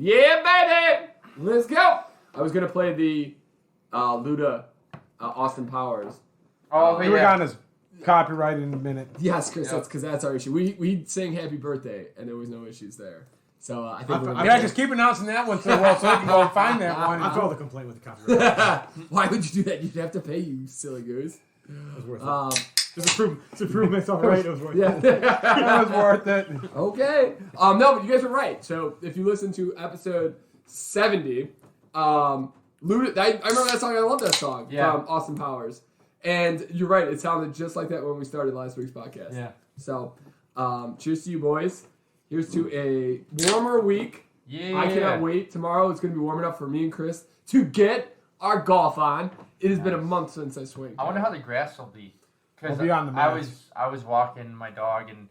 Yeah, baby! Let's go! I was going to play the Luda Austin Powers. Oh, We're on his copyright in a minute. Yes, Chris, that's our issue. We sang Happy Birthday, and there was no issues there. So I think we're I just keep announcing that one so well, so I can go and find that one. I filed a complaint with the copyright. Why would you do that? You'd have to pay, you silly goose. It was worth it. Just to prove myself right, it was worth Yeah. it. It was worth it. Okay. No, but you guys were right. So if you listen to episode 70, Luda, I remember that song. I love that song from Austin Powers. And you're right. It sounded just like that when we started last week's podcast. Yeah. So cheers to you boys. Here's to a warmer week. Yeah. I cannot wait. Tomorrow it's going to be warm enough for me and Chris to get our golf on. It has been a month since I swing. I wonder how the grass will be. Because We'll be on the I was walking my dog and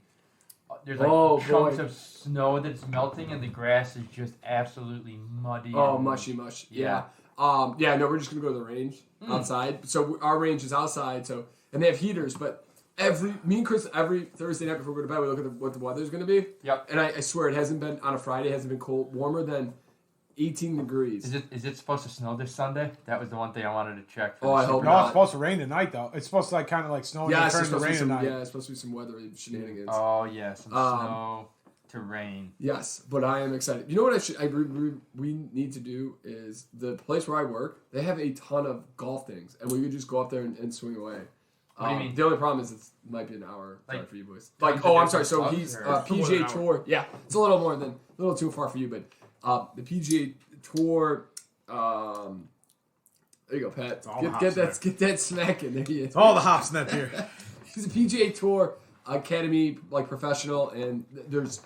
there's like chunks of snow that's melting and the grass is just absolutely muddy. Oh, mushy. Yeah. No, we're just going to go to the range outside. So our range is outside, and they have heaters, but me and Chris, every Thursday night before we go to bed, we look at what the weather's going to be. Yep. And I swear it hasn't been, on a Friday, it hasn't been warmer than 18 degrees. Is it supposed to snow this Sunday? That was the one thing I wanted to check. I hope No, not. it's supposed to rain tonight, though. It's supposed to kind of like snow and turn to rain tonight. Yeah, it's supposed to be some weather shenanigans. Oh, yeah, some snow to rain. Yes, but I am excited. You know what we need to do is the place where I work, they have a ton of golf things, and we could just go up there and swing away. What do you mean? The only problem is it might be an hour drive for you boys. I'm sorry. So he's PGA Tour. Yeah, it's a little too far for you, but the PGA Tour. There you go, Pat. Get that smack in there. It's all the hops in that beer. He's a PGA Tour Academy professional, and there's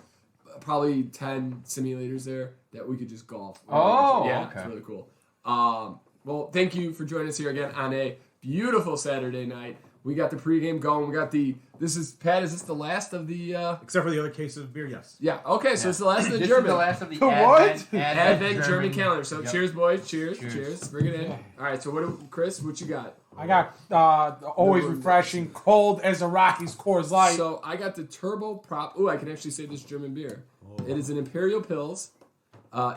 probably 10 simulators there that we could just golf. Oh, yeah, okay. It's really cool. Well, thank you for joining us here again on a beautiful Saturday night. We got the pregame going. We got Pat, is this the last of the... Except for the other case of beer, yes. Yeah, okay, so it's the last of the This German. is the last of the What? Advent German calendar. So cheers, boys. Cheers. Cheers. Bring it in. All right, so Chris, what you got? I got always refreshing, cold as a Rockies Coors Light. So I got the Turbo Prop. Oh, I can actually say this German beer. Oh. It is an Imperial Pils.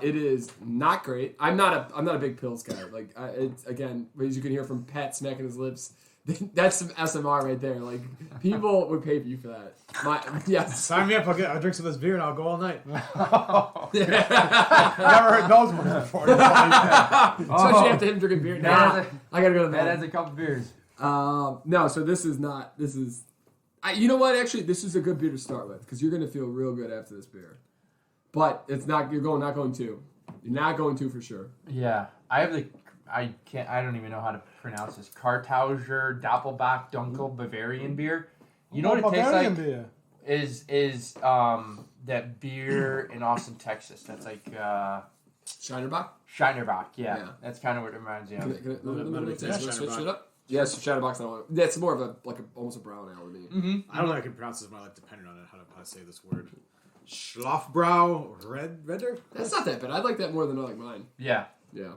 It is not great. I'm not a big Pils guy. Again, as you can hear from Pat smacking his lips, that's some SMR right there. Like, people would pay you for that. Yes. Sign me up. I'll drink some of this beer and I'll go all night. Never heard those ones before. Especially after him drinking beer. I gotta go to That bed. has a couple beers. No, so this is not. This is. You know what? Actually, this is a good beer to start with because you're gonna feel real good after this beer. But it's not. Not going to. You're not going to for sure. Yeah, I don't even know how to pronounce this. Kartauser Doppelbock Dunkel Bavarian beer. You know what it tastes like? Beer. Is that beer in Austin, Texas? That's like Shinerbach. Shinerbach. Yeah, that's kind of what it reminds me of. Can I switch it up? Yes, Shinerbach's not one. That's more of almost a brown ale to me. Mm-hmm. I don't know if I can pronounce this, but I like depending on it, how to say this word. Schlafbrau Redder? That's not that bad. I like that more than I like mine. Yeah. Yeah.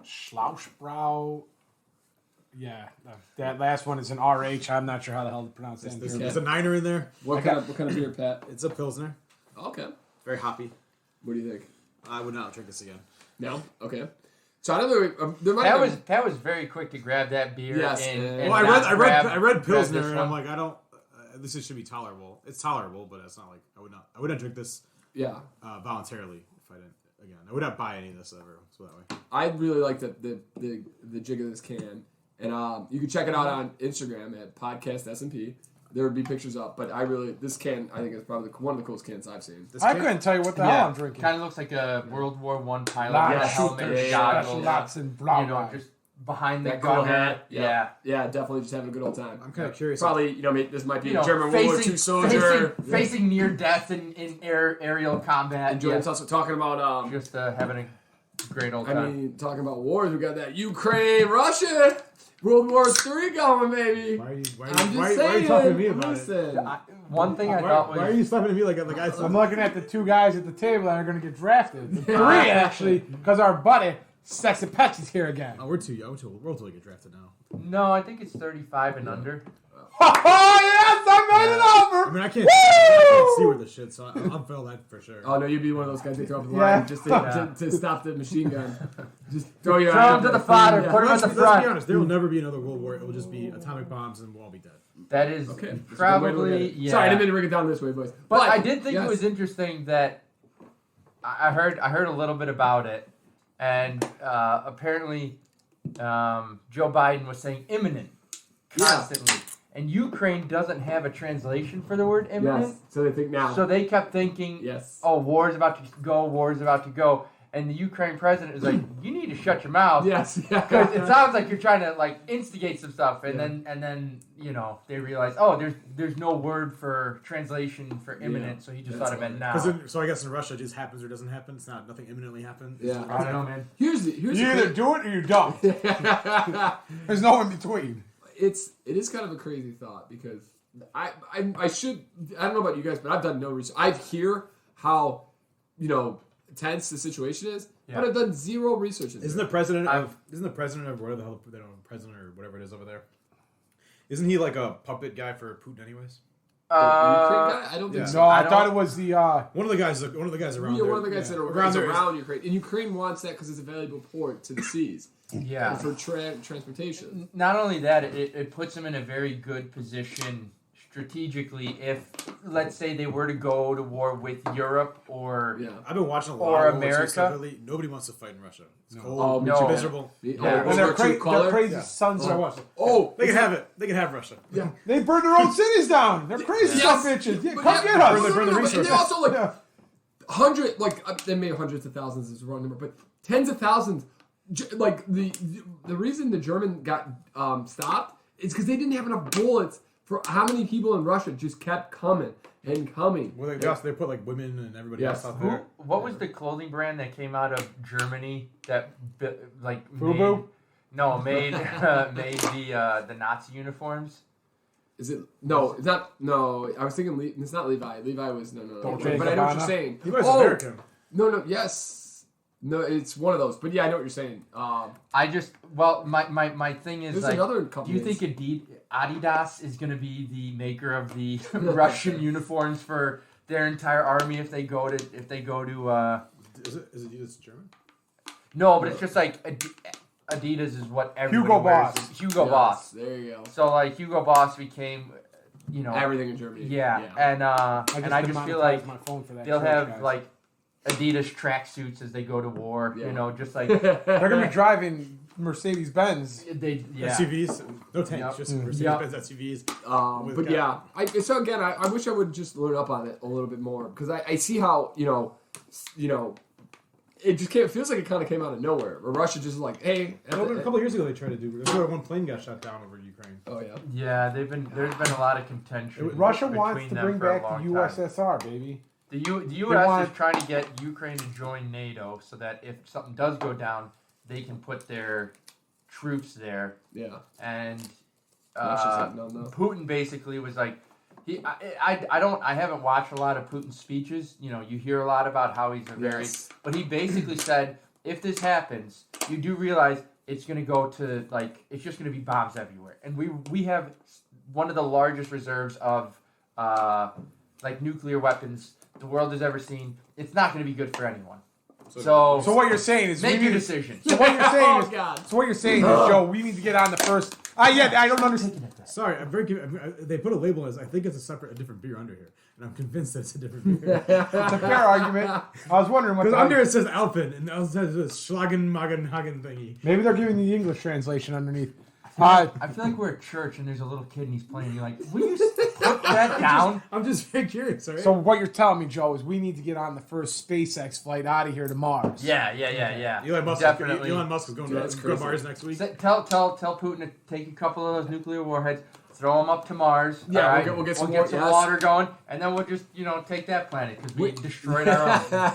Schlauchbrau. Yeah, that last one is an RH. I'm not sure how the hell to pronounce that. There's a niner in there. What kind of beer, Pat? It's a Pilsner. Okay. Very hoppy. What do you think? I would not drink this again. No? Okay. So I don't know. There might Pat was very quick to grab that beer. Yes, and Well, I read grab Pilsner, this and I'm one. like, I don't. This should be tolerable. It's tolerable, but it's not like I wouldn't drink this. Yeah. Voluntarily if I didn't. Again, I would not buy any of this ever. So that way. I really like the jig of this can, and you can check it out on Instagram at Podcast S&P. There would be pictures up, but this can I think is probably one of the coolest cans I've seen. I couldn't tell you what the hell I'm drinking. Kind of looks like a World War I pilot Lots with a of helmet, shooters, goggles, lots and blah, you know, blah. just behind the That cool gun. hat. Yeah. Yeah, definitely just having a good old time. I'm kind of curious. Probably, this might be You know, a German World War II soldier. facing near death in aerial combat. Enjoying also talking about just having a great old time. I mean, talking about wars, we got that Ukraine, Russia, World War III going, baby. Why are you saying, talking to me about listen. it? One thing I thought was... Why are you slapping at me like I'm looking at the two guys at the table that are going to get drafted. Three, actually, because our buddy, Sexy Patsy's here again. Oh, we're too young. We're all to get drafted now. No, I think it's 35 and under. Oh, yes! I made it over! I mean, I can't see where the shit, so I'll fail that for sure. Oh no, you'd be one of those guys they throw up the line just to stop the machine gun. Just throw your Throw him to the fodder. Put him at the Let's front. be honest. There will never be another World War. It will just be atomic bombs, and we'll all be dead. That is Okay. probably yeah. Sorry, I didn't mean to bring it down this way, boys. But I did think it was interesting that I heard a little bit about it, and apparently Joe Biden was saying imminent constantly. And Ukraine doesn't have a translation for the word imminent. Yes, so they think now. So they kept thinking, yes. oh, war's about to go, war's about to go. And the Ukraine president is like, you need to shut your mouth. Yes. Because it sounds like you're trying to like instigate some stuff. And then you know, they realize, oh, there's no word for translation for imminent, so he just thought it meant now. So I guess in Russia it just happens or doesn't happen. It's not nothing imminently happens. Yeah. I don't know, man. Here's You either do it or you don't. There's no in between. It is kind of a crazy thought because I don't know about you guys, but I've done no research. I hear how tense the situation is, but I've done zero research. Isn't the president of whatever the hell they don't president or whatever it is over there? Isn't he like a puppet guy for Putin anyways? The Ukraine guy? I don't think so. No, I thought it was the one of the guys around. Yeah, one of the guys that are around Ukraine, and Ukraine wants that because it's a valuable port to the seas. Yeah, for transportation. Not only that, it puts them in a very good position strategically if, let's say, they were to go to war with Europe or I've been watching a lot or of America. Nobody wants to fight in Russia. It's cold. Oh, no. Miserable. And their crazy sons are. They can have it. They can have Russia. Yeah, they burn their own cities down. They're crazy son bitches. Yeah, come get us. Burn the resources. And they also they made hundreds of thousands is the wrong number, but tens of thousands. Like the reason the German got stopped is because they didn't have enough bullets for how many people in Russia just kept coming and coming. Well, they put like women and everybody else out there. What was the clothing brand that came out of Germany that like Fubu? made the Nazi uniforms? Is it? No, it's not. No, I was thinking it's not Levi. Levi was no. But I know what you're saying. Levi's American. No, yes. No, it's one of those. But yeah, I know what you're saying. My thing is, there's like, another do company. you think Adidas is going to be the maker of the Russian uniforms for their entire army if they go to Is it German? No, but it's just like Adidas is what everybody Hugo wears. Boss. Hugo Boss. There you go. So like Hugo Boss became, everything in Germany. Yeah. And I just feel like my phone for that they'll have guys. like Adidas tracksuits as they go to war. Yeah. Just like they're gonna be driving Mercedes Benz. SUVs, no tanks, just Mercedes-Benz SUVs. But yeah, so again, I wish I would just learn up on it a little bit more because I see how it just feels like it kind of came out of nowhere. Where Russia just like, hey, a couple of years ago they tried to do. One plane got shot down over Ukraine. Oh yeah. Yeah, there's been a lot of contention. Russia wants between to them bring for a back long the time. USSR, baby. The U.S. is trying to get Ukraine to join NATO so that if something does go down, they can put their troops there. Yeah. And Russia's like, no. Putin basically was like, I haven't watched a lot of Putin's speeches. You hear a lot about how he's but he basically said, if this happens, you do realize it's going to go to it's just going to be bombs everywhere, and we have one of the largest reserves of nuclear weapons the world has ever seen. It's not going to be good for anyone. So what you're saying is make your decision. So what you're saying is, Joe, we need to get on the first. I don't understand. Sorry, I'm very. They put a label as I think it's a different beer under here, and I'm convinced that it's a different beer. It's a fair argument. I was wondering what. Because under it says Alpen, and it says Schlagen Magen Hagen thingy. Maybe they're giving the English translation underneath. I feel like we're at church and there's a little kid and he's playing. You're like, will you put that down? I'm just very curious. Right? So what you're telling me, Joe, is we need to get on the first SpaceX flight out of here to Mars. Yeah. Elon Musk is going to Mars next week. Tell Putin to take a couple of those nuclear warheads, throw them up to Mars. Yeah, right? we'll get some water going, and then we'll just take that planet because we destroyed our own.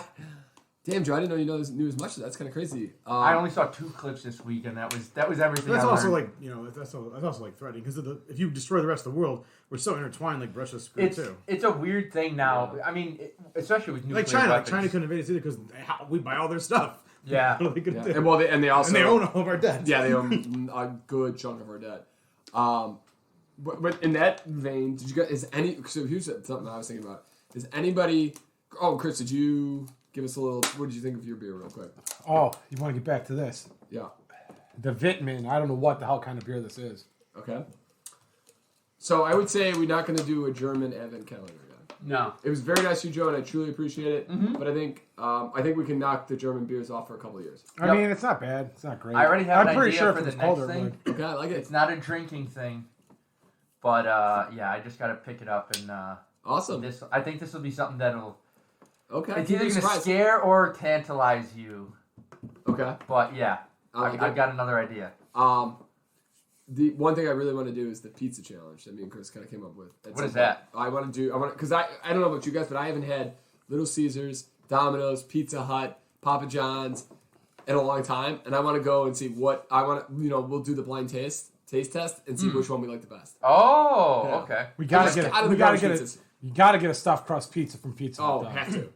Damn, Joe, I didn't know you knew as much. That's kind of crazy. I only saw 2 clips this week, and that was everything. That's I also learned. that's also threatening because if you destroy the rest of the world, we're so intertwined. Like Russia's screwed too. It's a weird thing now. I mean, especially with nuclear China. weapons. China couldn't invade us either because we buy all their stuff. Yeah. What are they gonna do? And they also And they own all of our debt. Yeah, they own a good chunk of our debt. But in that vein, did you guys? So here's something I was thinking about. Is anybody? Oh, Chris, did you give us a little? What did you think of your beer, real quick? Oh, you want to get back to this? Yeah. The Vitman. I don't know what the hell kind of beer this is. Okay. So I would say we're not going to do a German advent calendar again. No. It was very nice of you, Joe, and I truly appreciate it. Mm-hmm. But I think we can knock the German beers off for a couple of years. I mean, it's not bad. It's not great. I already have I'm an pretty idea sure for if the it's next colder, thing. Okay, I like it. It's not a drinking thing, but yeah, I just got to pick it up and Awesome. I think this will be something that'll. Okay. It's either going to scare or tantalize you. Okay. But yeah, like I've got another idea. The one thing I really want to do is the pizza challenge that me and Chris kind of came up with. What is that? Because I don't know about you guys, but I haven't had Little Caesars, Domino's, Pizza Hut, Papa John's in a long time, and I want to go and see what I want to. We'll do the blind taste test and see which one we like the best. Oh, Yeah. okay. We gotta get it. We gotta get it. pizzas. You gotta get a stuffed crust pizza from Pizza Hut. Oh, though. have to.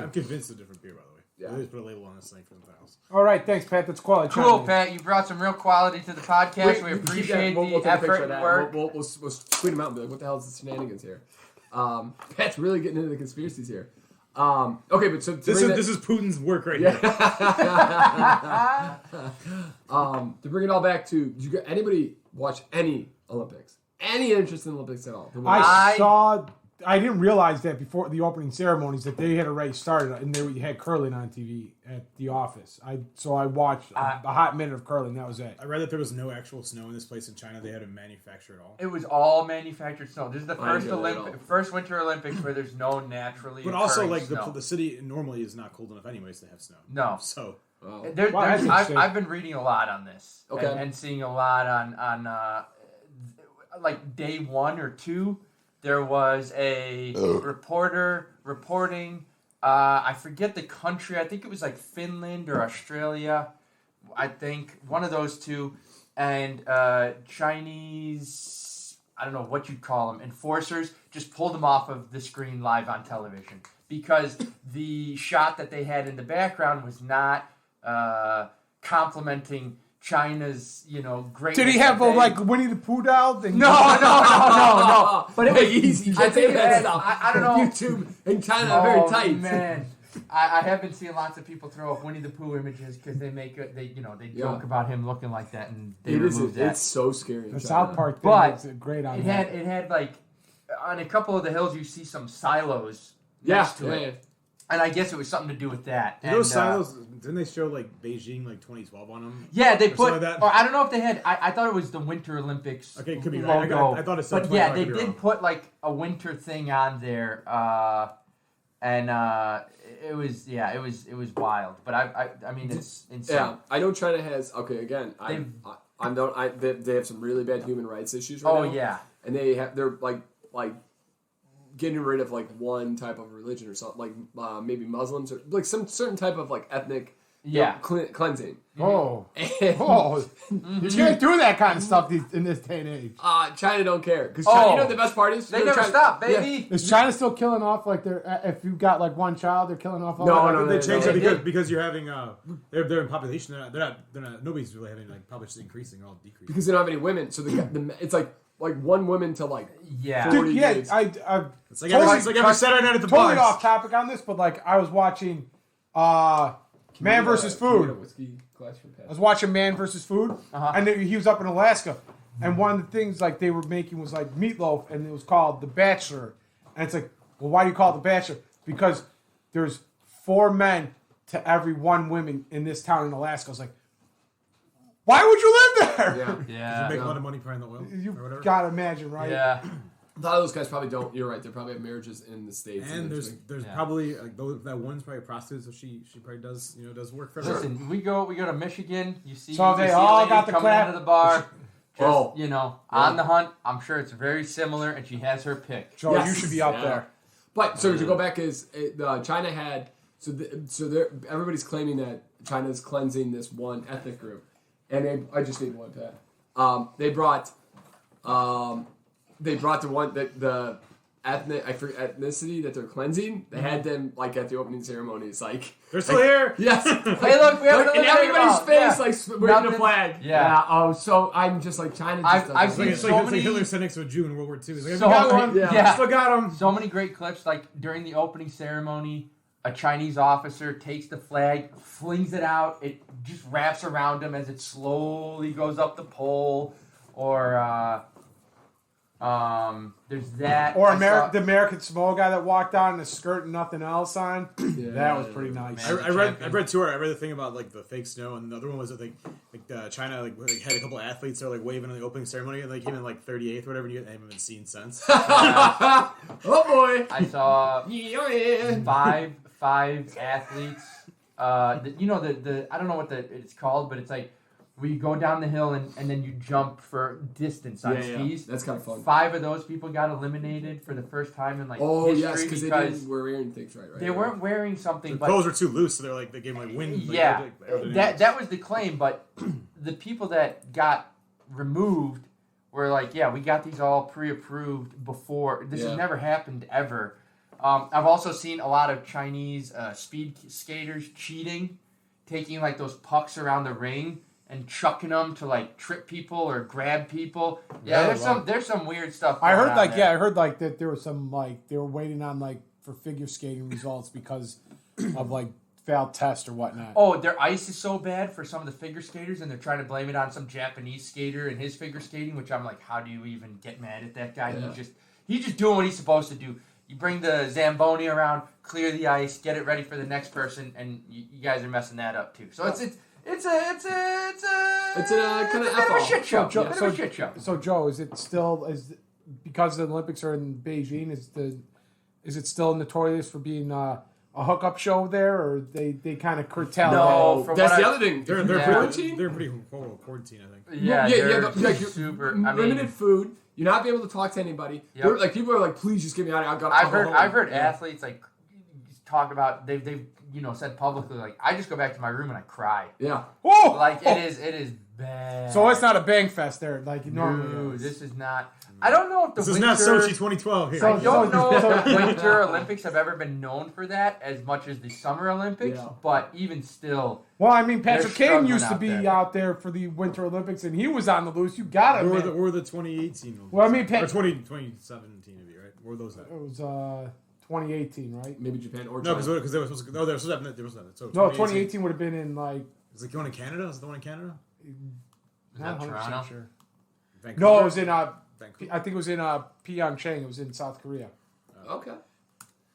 I'm convinced it's a different beer, by the way. Yeah. They just put a label on this thing for the house. All right, thanks, Pat. That's quality. Cool, Pat. You brought some real quality to the podcast. We keep that. appreciate We'll take the a picture effort of that. and work. We'll tweet them out and be like, what the hell is the shenanigans here? Pat's really getting into the conspiracies here. Okay, but so This is Putin's work right here. To bring it all back to, did anybody watch any Olympics? Any interest in Olympics at all? I didn't realize that before the opening ceremonies that they had already started and they had curling on TV at the office. So I watched a hot minute of curling. That was it. I read that there was no actual snow in this place in China. They had to manufacture it all. It was all manufactured snow. This is the I didn't know that at all. first Winter Olympics where there's no naturally. But also, occurring like snow. the city normally is not cold enough anyways to have snow. No. So Oh. that's interesting. I've been reading a lot on this, Okay. and seeing a lot on like day 1 or 2. There was a reporter reporting. I forget the country. I think it was like Finland or Australia. I think one of those two, and Chinese. I don't know what you'd call them. Enforcers just pulled them off of the screen live on television because the shot that they had in the background was not complimenting China's, great. Did he have like Winnie the Pooh doll thing? No. But it was easy. I think that it stuff. I don't know. YouTube in China are very tight. Man, I have been seeing lots of people throw up Winnie the Pooh images because they make it. They joke about him looking like that, and they removed that. It's so scary. in The China. South Park thing But is great on It that. had like on a couple of the hills you see some silos next to it. Yeah. And I guess it was something to do with that. those silos, didn't they show like Beijing like 2012 on them? Yeah, they Or something put. like that? Or I don't know if they had. I thought it was the Winter Olympics. Okay, it could be logo. right. I thought it said. But yeah, they 25, I could be did wrong. put like a winter thing on there, and it was wild. But I mean it's insane. Yeah, I know China has. Okay, again, they have some really bad human rights issues right now. Oh yeah. And they're like getting rid of like one type of religion or something, like maybe Muslims or like some certain type of like ethnic cleansing. Oh, And, you can't do that kind of stuff in this day and age. China don't care because the best part is They never stop, baby. Is China still killing off like if you got like one child, they're killing off all No, They changed it did. because you're having they're in population. They're not. Nobody's really having like population increasing. They're all decreasing. because they don't have any women, so it's like one woman to like Yeah. 40 Dude, yeah, dudes. I It's like every Saturday night at the totally bars. off topic on this, but like I was watching Man vs. Food. Whiskey glass for Pat? I was watching Man vs. Food, and he was up in Alaska, and one of the things like they were making was like meatloaf, and it was called The Bachelor, and it's like, well, why do you call it The Bachelor? Because there's 4 men to every 1 woman in this town in Alaska. I was like, why would you live there? Yeah. They make a lot of money probably in the oil You or whatever. gotta imagine, right? Yeah. A lot of those guys probably don't. You're right. They probably have marriages in the States. And there's Yeah. probably like that one's probably a prostitute, so she probably does work for her. Listen, we go to Michigan. You see, So you they see all a lady got the coming clap. into the bar. Oh. On the hunt. I'm sure it's very similar, and she has her pick. Joe, Yes. you should be out Yeah. there. But so to go back is China had everybody's claiming that China's cleansing this one ethnic group, and I just need one, Pat. They brought the one that ethnicity that they're cleansing. They had them like at the opening ceremonies, like They're still here. yes. Hey, look, we have Like, in everybody's face, like waving a flag. Yeah. Oh, so I'm just like China. Just I've doesn't- seen It's so like many- Hitler said next to a Jew in World War II. He's like, So we got one. yeah. Still got him. So many great clips, like during the opening ceremony, a Chinese officer takes the flag, flings it out, it just wraps around him as it slowly goes up the pole, or there's that. Or I the American Samoa guy that walked out in a skirt and nothing else on. That was pretty nice. Man. I read two. I read the thing about like the fake snow, and the other one was that China like had a couple of athletes that were like waving in the opening ceremony, and they came in like 38th or whatever, and you haven't been seen since. Oh boy. I saw Yeah. five athletes. The I don't know what it's called, but it's like where you go down the hill and then you jump for distance on skis. That's kind of fun. 5 of those people got eliminated for the first time in like Oh history yes, because they didn't wear wearing things right. they weren't wearing something. The But clothes were too loose, so they gave them like wind. yeah, like, that was the claim. But the people that got removed were like, yeah, we got these all pre-approved before. This has never happened ever. I've also seen a lot of Chinese speed skaters cheating, taking like those pucks around the ring and chucking them to like trip people or grab people. Yeah, there's some weird stuff. I heard going on there. I heard like that there was some like they were waiting on like for figure skating results because of like failed tests or whatnot. Oh, their ice is so bad for some of the figure skaters, and they're trying to blame it on some Japanese skater and his figure skating. Which I'm like, how do you even get mad at that guy? Yeah. He's just doing what he's supposed to do. You bring the Zamboni around, clear the ice, get it ready for the next person, and you guys are messing that up too. So it's a kind of bit of a shit show. So, Bit of a shit show. So Joe, is it still because the Olympics are in Beijing? Is it still notorious for being a hookup show there, or they kind of curtail No, from That's what the I- other thing. They're quarantine. they're pretty quarantine, I think. Yeah, they're like super. limited food. You're not be able to talk to anybody. Yep. They're, like people are like, please just get me out of here. I'll go home. I've heard athletes like talk about they've said publicly like I just go back to my room and I cry. Yeah. Whoa! Like it is bad. So it's not a bang fest there like it normally No, is. this is not. I don't know if the This winter. is not Sochi 2012 here. I don't know So- if the Winter Olympics have ever been known for that as much as the Summer Olympics, Yeah. but even still, Well, I mean, Patrick They're Kane used to struggling be out out there for the Winter Olympics, and he was on the loose. You got it, Or man. the 2018 Olympics. Well, I mean, or 2017 would be right. Where were those at? It was 2018, right? Maybe Japan or No, China. because they were supposed to. No, they were supposed to have. There was nothing. So No, 2018 would have been in like. Is it the one in Canada? Is it the one in Canada? Not that 100% Toronto? sure. Vancouver? No, it was in Vancouver. I think it was in Pyeongchang. It was in South Korea. Okay.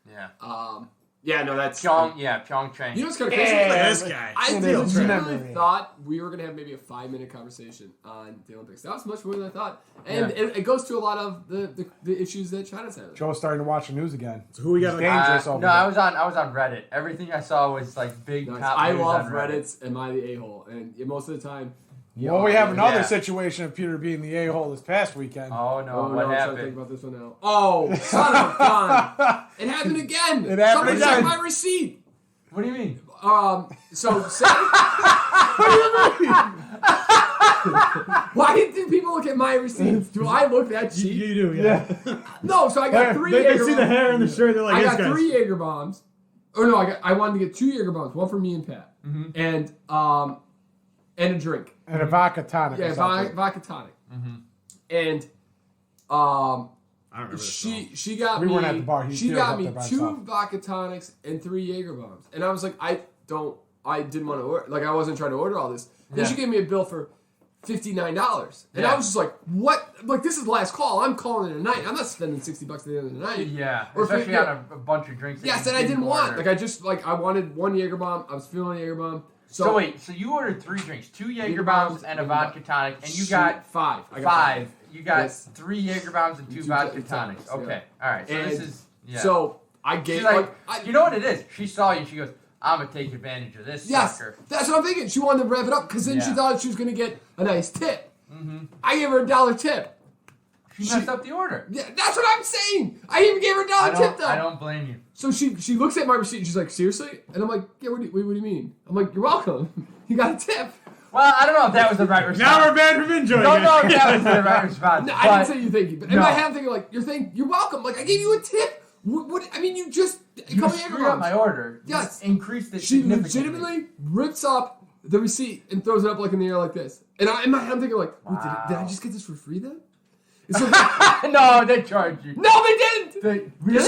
yeah. Yeah. No, that's Pyeongchang. You know what's kind of crazy? Yeah. Like, This guy. I It really is memory. thought we were going to have maybe a 5-minute conversation on the Olympics. That was much more than I thought. And Yeah. it goes to a lot of the issues that China's having. Joe's starting to watch the news again. So who we got? It's Like, dangerous over no, there. I was on Reddit. Everything I saw was like big. Nice. Top I news love on Reddit's Am I the A-hole? And most of the time... Well, we have another Yeah. situation of Peter being the a-hole this past weekend. Oh no! Oh, what no, I'm trying to think happened? about this one now. Oh, son of a gun. It happened again. It happened Someone again. check my receipt. What do you mean? So why do people look at my receipts? Do I look that cheap? you do, yeah. No, so I got 3 They Jaeger see the bombs. hair in the shirt. They're like, I yes, got guys. 3 Jaeger bombs. Or no, I wanted to get 2 Jaeger bombs, one for me and Pat, and a drink. And a vodka tonic. Yeah, or something. vodka tonic. And I don't remember this. she got We me weren't at the bar. He she was got up me there by 2 himself. vodka tonics and 3 Jaeger bombs, and I was like, I didn't want to order, like I wasn't trying to order all this. Then Yeah. she gave me a bill for $59, and Yeah. I was just like, what? Like this is the last call. I'm calling it a night. I'm not spending $60 at the end of the night. Yeah, Or especially yeah. on a bunch of drinks. Yes, you and I didn't want. order. Like I just I wanted 1 Jaeger bomb. I was feeling a Jaeger bomb. So wait, so you ordered 3 drinks, 2 Jaeger bombs and a vodka tonic, and you got 5. I got 5. You got Yes. 3 Jaeger bombs and 2 2 vodka tonics, tonics. yeah. Okay, all right. So And this is So I gave She's like, I, you know what it is? She saw you. She goes, "I'm gonna take advantage of this yes, sucker." that's what I'm thinking. She wanted to rev it up because then she Yeah. thought she was going to get a nice tip. I gave her a $1 tip. She messed up the order. Yeah, that's what I'm saying. I even gave her a $1 tip though. I don't blame you. So she looks at my receipt and she's like, seriously? And I'm like, yeah, what do you mean? I'm like, you're welcome. You got a tip. Well, I don't know if that was the right response. Now we're banned from enjoying Don't know if it. that was the right response. No, but I didn't say you thank you, but in No. my head I'm thinking like you're welcome. Like I gave you a tip. What I mean, you just you call me screwed up my order. You Yes. increased it She significantly. legitimately rips up the receipt and throws it up like in the air like this. And in my head I'm thinking like, wait, did I Wow. just get this for free then? And so like, No, they charged you. no, they didn't. They,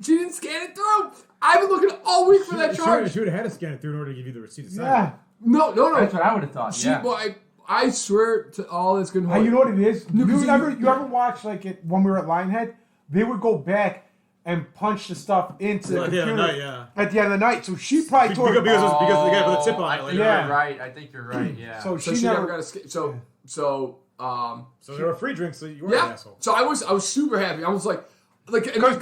She didn't scan it through. I've been looking all week for that charge. She would have had to scan it through in order to give you the receipt. Yeah. No. That's what I would have thought. She, Yeah. well, I swear to all this good heart. You know what it is? No, 'cause You ever watch like it when we were at Lionhead? They would go back and punch the stuff into the At the end computer of the night, yeah. at the end of the night. So she probably told Because her. the guy put the tip on I it. think Like, Yeah. you're right. I think you're right. Yeah. So So she she never never. got a skip. So So there were free drinks, so you were an yeah. asshole. So I was super happy. I was like, Because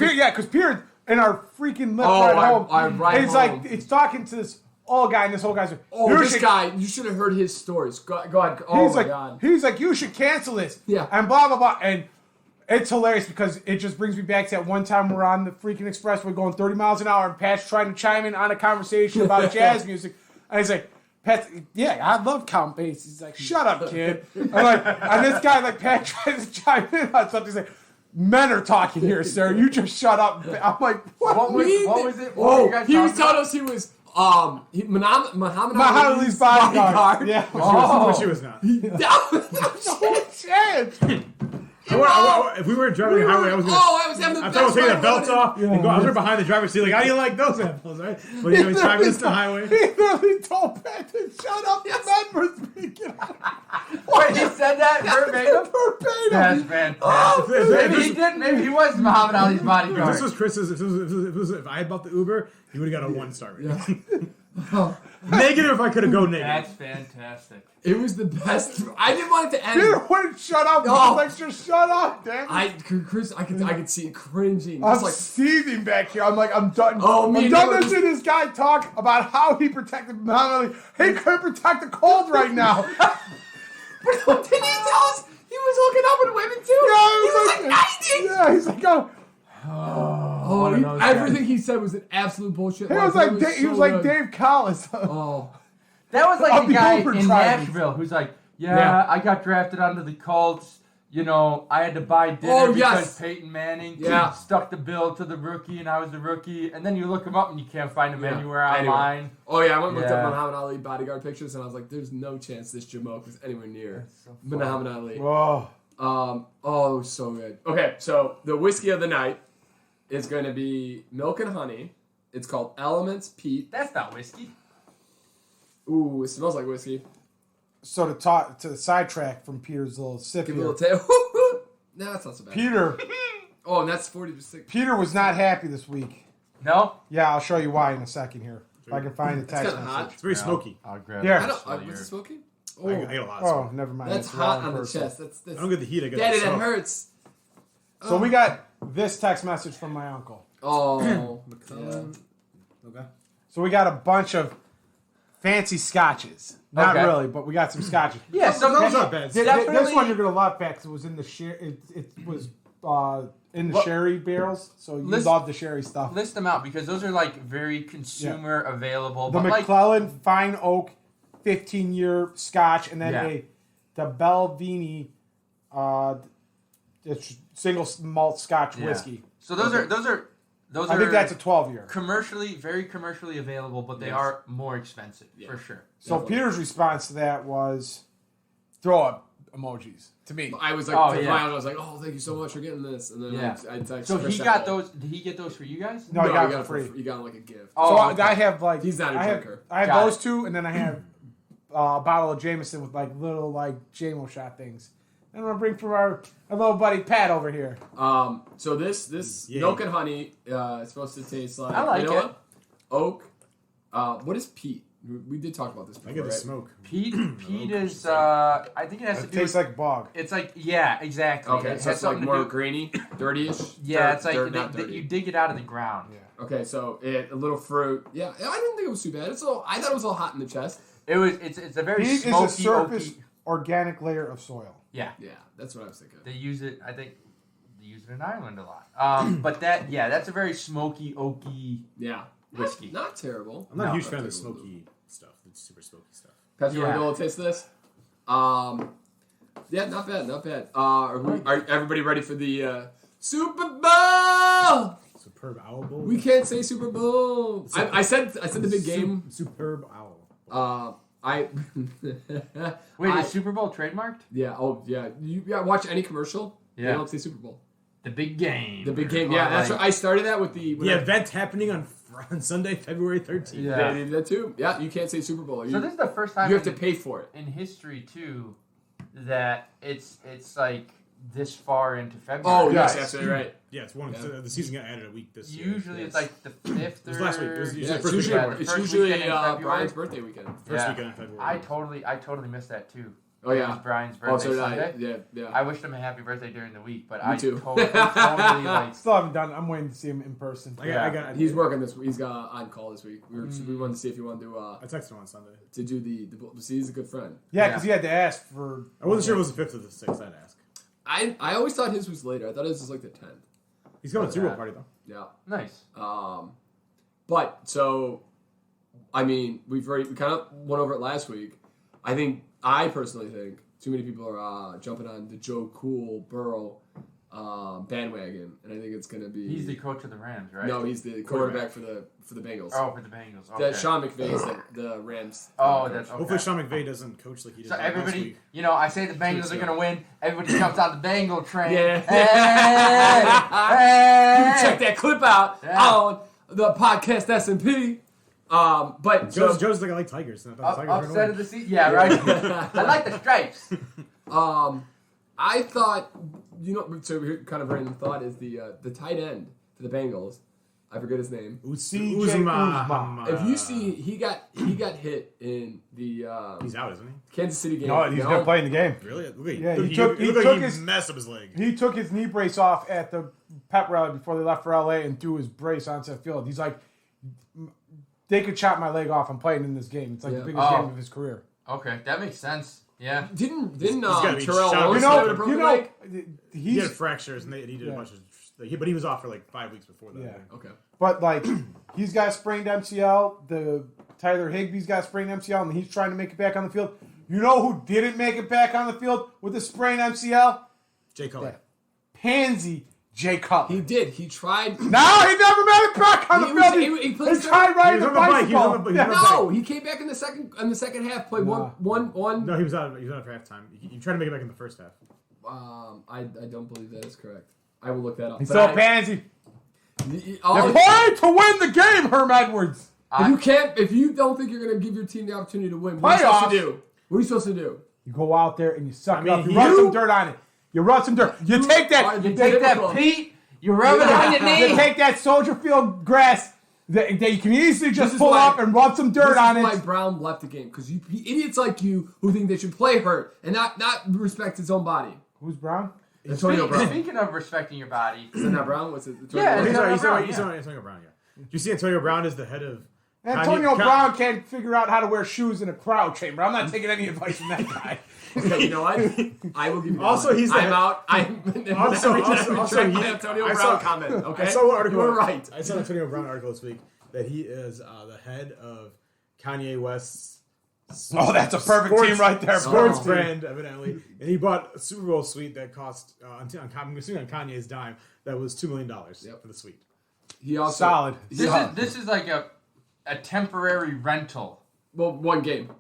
Peter in our freaking lift Oh, ride I home, ride it's home. like it's talking to this old guy, and this old guy's like, oh, "You this should-" guy, you should have heard his stories. Go ahead. Oh He's my like, god. he's like, you should cancel this. Yeah. And blah blah blah. And it's hilarious because it just brings me back to that one time we're on the freaking expressway going 30 miles an hour, and Pat's trying to chime in on a conversation about jazz music, and he's like, Pat, yeah, I love Count Bass. He's like, shut up, kid. I'm like, and this guy, like, Pat tries to chime in on something. He's like, men are talking here, sir. You just shut up. I'm like, what was it? What were Oh, you guys he was talking telling about? us he was Muhammad Muhammad Ali's Ali's bodyguard. Yeah. But she was not. Oh, shit. If we weren't driving the highway, I was having the I thought I was taking the best belts ride off and go. I was right behind the driver's seat, like, how do you like those apples, right? But he's driving us to the highway. He literally told Pat to shut up. Yes. The men were speaking. Wait, he said that verbatim? Verbatim. That's fantastic. Maybe he did. Maybe he was Muhammad Ali's If bodyguard. this was Chris's, if I had bought the Uber, he would have got a 1-star rating. Oh, Negative if I could have gone That's negative. fantastic. it was the best. I didn't want it to end. Peter wouldn't shut up. Oh. I'm like, just shut up, damn it. Chris, I could see it cringing. I'm Just like, seething back here. I'm like, I'm done. Oh, me I'm and done you were listening to this guy talk about how he protected Muhammad Ali. He couldn't protect the cold right now. but didn't you tell us he was hooking up with women too? Yeah, he was like 90. Yeah, he's like, oh. Oh, One of those everything he said was an absolute bullshit. He was like, he was like Dave Collins. Oh, That was like Of the the guy Uber in drivers. Nashville who's like, Yeah. I got drafted onto the Colts. You know, I had to buy dinner Oh, because yes. Peyton Manning Yeah. stuck the bill to the rookie, and I was the rookie. And then you look him up, and you can't find him Yeah. anywhere Anywhere. online. Oh yeah, I went and looked Yeah. up Muhammad Ali bodyguard pictures, and I was like, "There's no chance this Jamoke is anywhere near So funny. Muhammad Ali." Oh. Oh, it was so good. Okay, so the whiskey of the night is going to be milk and honey. It's called Elements Pete. That's not whiskey. Ooh, it smells like whiskey. So to the sidetrack from Peter's little sip Give it a here. little tail. No, that's not so bad. Peter Oh, and that's 40%. Peter was not happy this week. No? Yeah, I'll show you why in a second here. If I can find the It's text kinda message. hot. It's very smoky. I'll grab Yeah. I it. don't. So Was you're- it smoky? I get a lot of Oh, smoke. never mind. That's It's hot wrong on the person. chest. That's I don't get the heat. I get Daddy, the that smoke. hurts. So we got this text message from my uncle. Oh, yeah. Okay. So we got a bunch of fancy scotches. Not Okay. really, but we got some scotches. Yeah, That's not bad. This Definitely- one you're gonna love, Pat, 'cause it was in the it was in the Well, sherry barrels, so you list- love the sherry stuff. List them out because those are like very consumer available. The But like, McClellan Fine Oak 15-year Scotch, and then Yeah. the Belvini it's single malt Scotch Yeah. whiskey. so those are I think that's a 12-year. very commercially available, but they Yes. are more expensive Yeah. for sure. So Definitely. Peter's response to that was throw up emojis to me. I was like, Oh, to yeah. Brian, I was like, oh, thank you so much for getting this. And then Yeah. I texted So Chris he that got day. those. Did he get those for you guys? No, he got you it for free. You got it like a gift. Oh, So okay. I have like He's not a I have, drinker. I have Got those it. two, and then I have a bottle of Jameson with like little like JMO shot things. And I'm gonna bring from our little buddy Pat over here. So this Yeah. milk and honey is supposed to taste like, I like you know it. what? Oak. What is peat? We did talk about this before, I get the right? smoke. Pete is. I think it has to It do. tastes With, like bog. it's like exactly. Okay, It so has it's like something to more do- grainy, dirty-ish. Yeah, Dirt- it's like dirt, not dirty. you dig it out of the ground. Yeah. Okay, so a little fruit. Yeah, I didn't think it was too bad. I thought it was a little hot in the chest. It was. It's a very Peat is a smoky, surface oaky. organic layer of soil. Yeah, Yeah, that's what I was thinking. they use it. I think they use it in Ireland a lot. But that's a very smoky, oaky Yeah, whiskey. not terrible. I'm not a huge fan of the terrible. smoky stuff. The super smoky stuff. Perhaps you want to go a little taste of this? Yeah, not bad. Are everybody ready for the Super Bowl? Superb Owl Bowl. We can't say Super Bowl. I said the big game. Superb Owl. Wait, is Super Bowl trademarked? Yeah. Oh, yeah. You watch any commercial? Yeah. They don't say Super Bowl. The big game. The big game. Yeah, that's right. I started that with the event happening on Sunday, February 13th. Yeah, they did that too. Yeah, you can't say Super Bowl. So this is the first time you have to pay for it in history too that it's like this far into February. Oh yes, absolutely right. Yeah, it's one. Yeah. The season got added a week this year. Usually it's like the 5th. It was last week. It was it's usually usually Brian's birthday weekend. First weekend in February. I totally missed that too. Oh yeah, it was Brian's birthday Sunday. Yeah. I wished him a happy birthday during the week, but Me too. totally like. Still haven't done. I'm waiting to see him in person. He's working this week. He's got on call this week. We wanted to see if he wanted to. I texted him on Sunday to do the. See, he's a good friend. Yeah, because he had to ask for. I wasn't sure if it was the 5th or the 6th. I'd ask. I always thought his was later. I thought his was like the 10th. He's going to Super Bowl party though. Yeah. Nice. But so, I mean, we kind of went over it last week. I personally think too many people are jumping on the Joe Cool Burrow bandwagon, and I think it's going to be. He's the coach of the Rams, right? No, he's the quarterback for the Bengals. Oh, for the Bengals. Okay. That Sean McVay's the Rams. Oh, that's okay. Hopefully Sean McVay doesn't coach like he did. So everybody, I say the Bengals are going to win. Everybody jumps on the Bengal train. Yeah. Hey! You can check that clip out on the podcast S&P. But Joe's like I like Tigers. And I thought the Tigers were upset of the seat. Yeah, right. I like the stripes. I thought, so we're kind of random thought is the tight end for the Bengals. I forget his name. Uzma. If you see, he got hit in the. He's out, isn't he? Kansas City game. No, he's gonna play in the game. Really? Yeah, he took his messed up his leg. He took his knee brace off at the pep rally before they left for LA and threw his brace onto the field. He's like, they could chop my leg off. I'm playing in this game. It's like the biggest game of his career. Okay, that makes sense. Yeah. Didn't Terrell Owens have a broken leg? He had fractures and he did a bunch of. But he was off for like 5 weeks before that. Yeah. Okay. But like, he's got a sprained MCL. The Tyler Higbee's got a sprained MCL, and he's trying to make it back on the field. You know who didn't make it back on the field with a sprained MCL? Jay Cutler. Pansy Jay Cutler. He did. He tried. No, he never made it back on the field. He tried riding the bicycle. No, he came back in the second half. Played one. No, he was out for halftime. He tried to make it back in the first half. I don't believe that is correct. I will look that up. He's so pansy. You're playing to win the game, Herm Edwards. If you don't think you're going to give your team the opportunity to win, what are you supposed to do? What are you supposed to do? You go out there and you suck it up. You rub some dirt on it. You rub some dirt. You take that. You take that peat. You rub it on your knee. You take that Soldier Field grass that you can easily just pull up and rub some dirt on it. This is why Brown left the game, because idiots like you who think they should play hurt and not respect his own body. Who's Brown? Antonio Brown. Speaking of respecting your body. Is that not Brown? What's it? Yeah, he's Antonio Brown, yeah. Do you see Antonio Brown as the head of... Antonio Brown can't figure out how to wear shoes in a crowd chamber. I'm not taking any advice from that guy. Okay, you know what? I will give you also, he's I'm out. Also, Antonio Brown comment, okay? I saw an article. You were right. I saw an Antonio Brown article this week that he is the head of Kanye West's... that's a perfect team right there. Sports brand, evidently. And he bought a Super Bowl suite that cost, I'm assuming on Kanye's dime, that was $2 million for the suite. He also... Solid. This is like a temporary rental. Well, one game.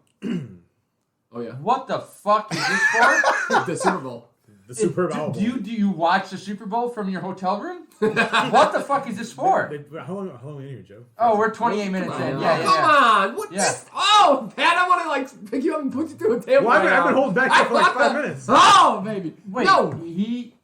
Oh, yeah. What the fuck is this for? The Super Bowl. The Superb Bowl. Do you watch the Super Bowl from your hotel room? What the fuck is this for? How long are we in here, Joe? Oh, we're 28 minutes in. Yeah. Come on. What? Yeah. Oh, Pat, I want to pick you up and put you through a table. Well, I've been holding back for like 5 minutes. Oh, baby. Wait, no.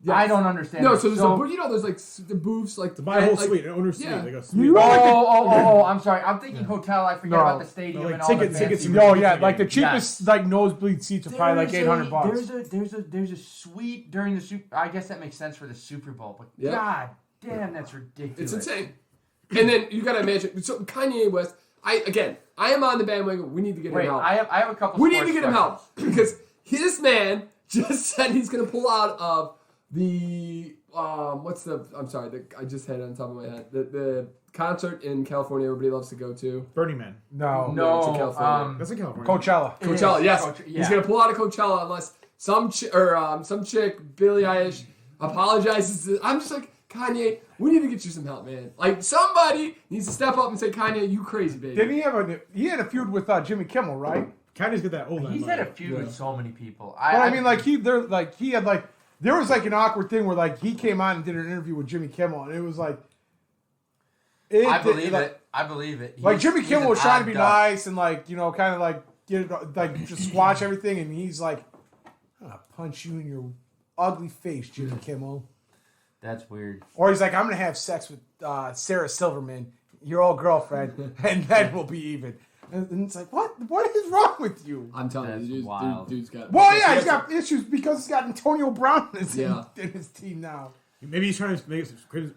I don't understand. No, so there's there's the booths, like to buy a whole suite, an owner's suite. Like a suite. I'm sorry. I'm thinking hotel. I forget about the stadium and all the fancy. Like the cheapest nosebleed seats are probably like $800. There's a suite during the Super. I guess that makes sense for the Super Bowl, but God damn, that's ridiculous. It's insane. And then you gotta imagine. So Kanye West. I am on the bandwagon. We need to get him help. I have a couple. We need to get him help because this man just said he's gonna pull out of the what's the? I'm sorry, I just had it on top of my head. The concert in California, everybody loves to go to. Burning Man. No. It's in California. That's in California. Coachella. Coachella, yes. Yeah. He's gonna pull out of Coachella unless some chick, Billie Eilish, apologizes. I'm just like, Kanye, we need to get you some help, man. Like, somebody needs to step up and say, Kanye, you crazy, baby. Didn't he had a feud with Jimmy Kimmel, right? Kanye's got that old. He's had a feud with so many people. But I mean, there was like an awkward thing where like he came on and did an interview with Jimmy Kimmel, and it was like. I believe it. I believe it. Like Jimmy Kimmel was trying to be nice and like kind of like get it, like just squash everything, and he's like, "I'm gonna punch you in your ugly face, Jimmy Kimmel." That's weird. Or he's like, "I'm gonna have sex with Sarah Silverman, your old girlfriend, and then we'll be even." And it's like, what? What is wrong with you? I'm telling you, dude's got. Well, yeah, he's got issues because he's got Antonio Brown in his team now. Maybe he's trying to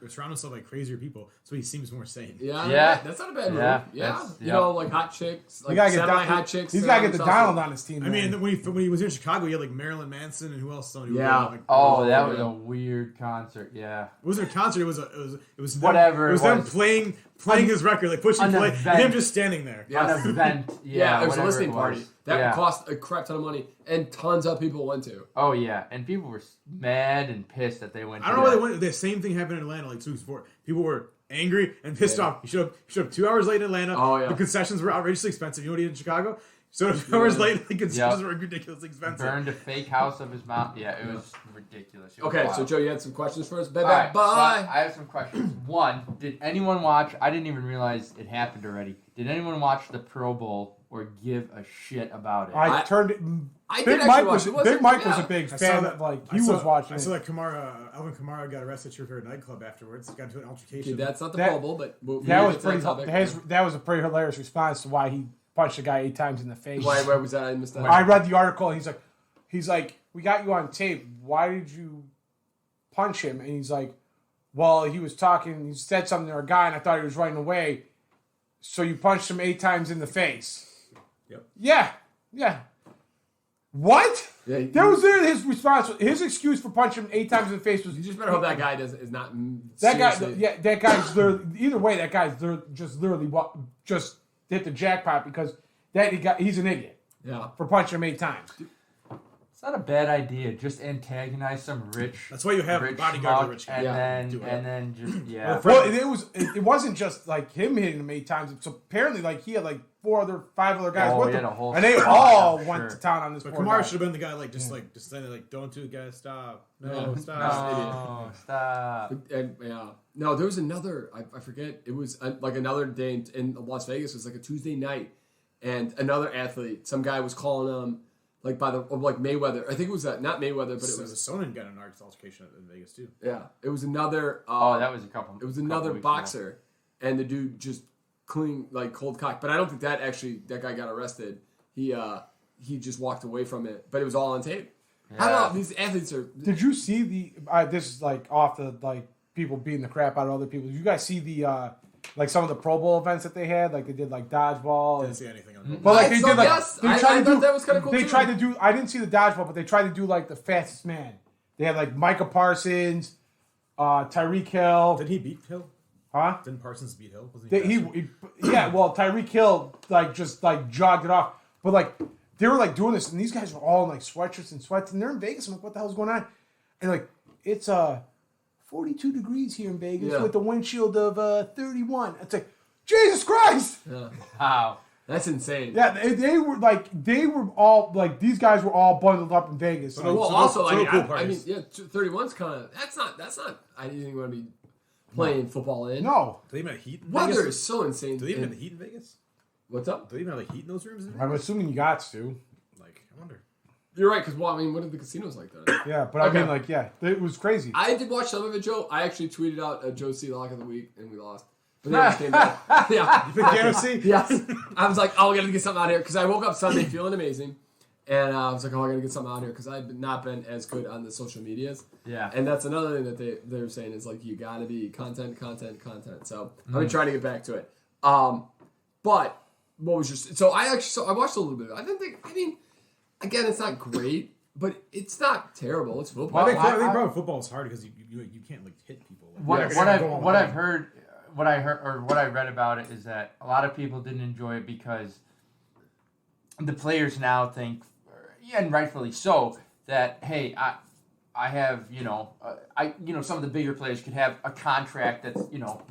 surround himself by crazier people, so he seems more sane. Yeah. That's not a bad move. Yeah. You know, like hot chicks, like semi-hot chicks. He's got to get the Donald on his team. I mean, when he was in Chicago, he had like Marilyn Manson and who else? That was a weird concert. Yeah. It wasn't a concert. It was whatever. It was them playing his record, like pushing play, and him just standing there. An event. Yeah. It was a listening party. That cost a crap ton of money, and tons of people went to. Oh, yeah. And people were mad and pissed that they went to I don't know why they went. The same thing happened in Atlanta like 2 weeks before. People were angry and pissed off. You showed up 2 hours late in Atlanta. Oh, yeah. The concessions were outrageously expensive. You know what he did in Chicago? So 2 hours late, the concessions were ridiculously expensive. Burned a fake house of his mom. Yeah, it was ridiculous. Okay, so Joe, you had some questions for us? Bye. Right, so I have some questions. One, did anyone watch? I didn't even realize it happened already. Did anyone watch the Pro Bowl or give a shit about it? I turned it. Big Mike was a big fan. He was watching. I saw that Alvin Kamara got arrested for a nightclub afterwards. Got into an altercation. Okay, that's not the Pro Bowl, but that was pretty. That was a pretty hilarious response to why he punched a guy 8 times in the face. Why was that? I missed that. I read the article. And he's like, we got you on tape. Why did you punch him? And he's like, well, he was talking. He said something to a guy, and I thought he was running away. So you punched him 8 times in the face. Yep. Yeah. What? Yeah, that was his response. His excuse for punching him 8 times in the face was. You just better hope that guy is not. That guy. Yeah, that guy's literally. Either way, that guy's just literally just hit the jackpot because he's an idiot. Yeah. For punching him 8 times. It's not a bad idea. Just antagonize some rich. That's why you have a bodyguard, the rich guy. And then just Well, it wasn't just like him hitting him 8 times. So apparently, like he had like 5 other guys with him, and they all went to town on this. But Kamara should have been the guy, like just saying, like, "Don't do it, guys. Stop. No, stop. No, stop." And no, there was another. I forget. It was like another day in Las Vegas. It was like a Tuesday night, and another athlete. Some guy was calling him. Like Mayweather. I think it was not Mayweather, but it was Sonnen got an altercation in Vegas too. Yeah, it was another. That was a couple. It was another boxer, and the dude just cold cock. But I don't think that guy got arrested. He just walked away from it, but it was all on tape. Yeah. I don't know. These athletes are. Did you see the? This is like off the people beating the crap out of other people. Did you guys see the? Like some of the Pro Bowl events that they had, like they did like dodgeball. I didn't see anything on that. But like they did like I thought that was kind of cool. They tried to do. I didn't see the dodgeball, but they tried to do like the fastest man. They had like Micah Parsons, Tyreek Hill. Did he beat Hill? Huh? Didn't Parsons beat Hill? Well, Tyreek Hill just jogged it off, but like they were like doing this, and these guys were all in like sweatshirts and sweats, and they're in Vegas. I'm like, what the hell's going on? And like it's 42 degrees here in Vegas with the wind chill of 31. It's like, Jesus Christ! Yeah. Wow. That's insane. Yeah, they were all, like, these guys were all bundled up in Vegas. Well, also, I mean, 31's kind of, that's not, I didn't even want to be playing football in. No. Do they even have heat in Weather Vegas? is so insane. Do they even have the heat in Vegas? What's up? Do they even have like heat in those rooms in Vegas? I'm assuming you got to. Like, I wonder. You're right, because, what are the casinos like that? Yeah, but I mean, it was crazy. I did watch some of it, Joe. I actually tweeted out a Joe C. Lock of the Week, and we lost. But then came back. Yeah. You picked KFC? Yes. I was like, we got to get something out here, because I woke up Sunday feeling amazing, and I was like, I got to get something out here, because I've not been as good on the social medias. Yeah. And that's another thing that they're saying is, like, you got to be content. So I've been trying to get back to it. But what was your... So I watched a little bit. I mean, again, it's not great, But it's not terrible. It's football. I think probably football is hard because you can't like hit people. What I read about it is that a lot of people didn't enjoy it because the players now think, and rightfully so, that hey, I have some of the bigger players could have a contract that's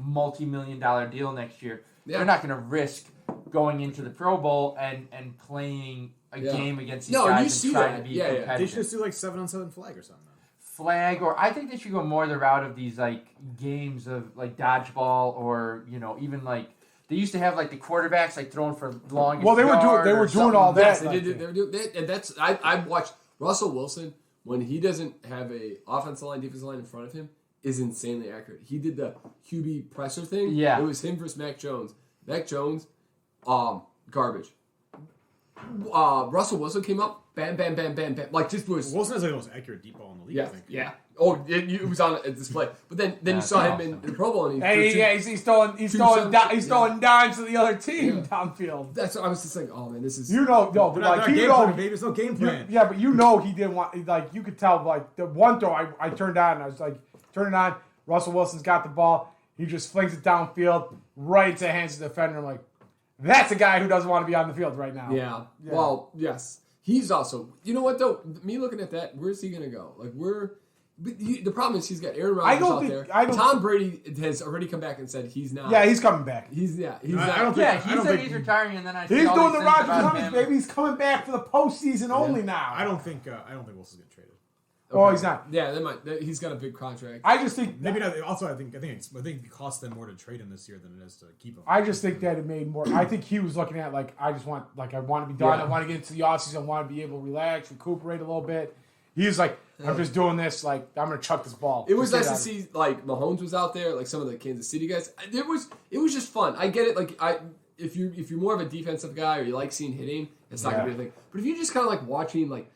multi-million-dollar deal next year. Yeah. They're not going to risk going into the Pro Bowl and playing a game against these guys and trying to be competitive. They should just do like 7-on-7 flag or something. Flag, or I think they should go more the route of these like games of like dodgeball, or even like they used to have like the quarterbacks like throwing for long. Well, they were doing all that. Yes, they were doing that, and that's I've watched Russell Wilson when he doesn't have a offensive line, defensive line in front of him is insanely accurate. He did the QB presser thing. Yeah, it was him versus Mac Jones. Mac Jones, garbage. Russell Wilson came up, bam, bam, bam, bam, bam. Like just was. Wilson has like the most accurate deep ball in the league. Yeah, I think. Yeah. Oh, it was on a display. But then you saw him in the Pro Bowl, and he's throwing dimes to the other team downfield. That's what I was just like. Oh man, this is baby. There's no game plan. But he didn't want. Like you could tell. Like the one throw I turned on, and I was like, turn it on. Russell Wilson's got the ball. He just flings it downfield right into the hands of the defender. I'm like, that's a guy who doesn't want to be on the field right now. Yeah. Well, yes. He's also. You know what though? Me looking at that, where's he gonna go? Like the problem is he's got Aaron Rodgers out there. Tom Brady has already come back and said he's not. Yeah, he's coming back. He's not. He said he's retiring, and then he's doing the Rodgers Cummings, baby. He's coming back for the postseason only now. I don't think Wilson's getting traded. Okay. Oh, he's not. Yeah, they might. He's got a big contract. I just think maybe not. Also, I think it costs them more to trade him this year than it is to keep him. I just think that it made more. I think he was looking at I want to be done. Yeah. I want to get into the offseason. I want to be able to relax, recuperate a little bit. He's like, I'm just doing this. Like, I'm gonna chuck this ball. It was nice to see like Mahomes was out there, like some of the Kansas City guys. It was just fun. I get it. Like if you're more of a defensive guy or you like seeing hitting, it's not gonna be a thing. But if you just kind of like watching like.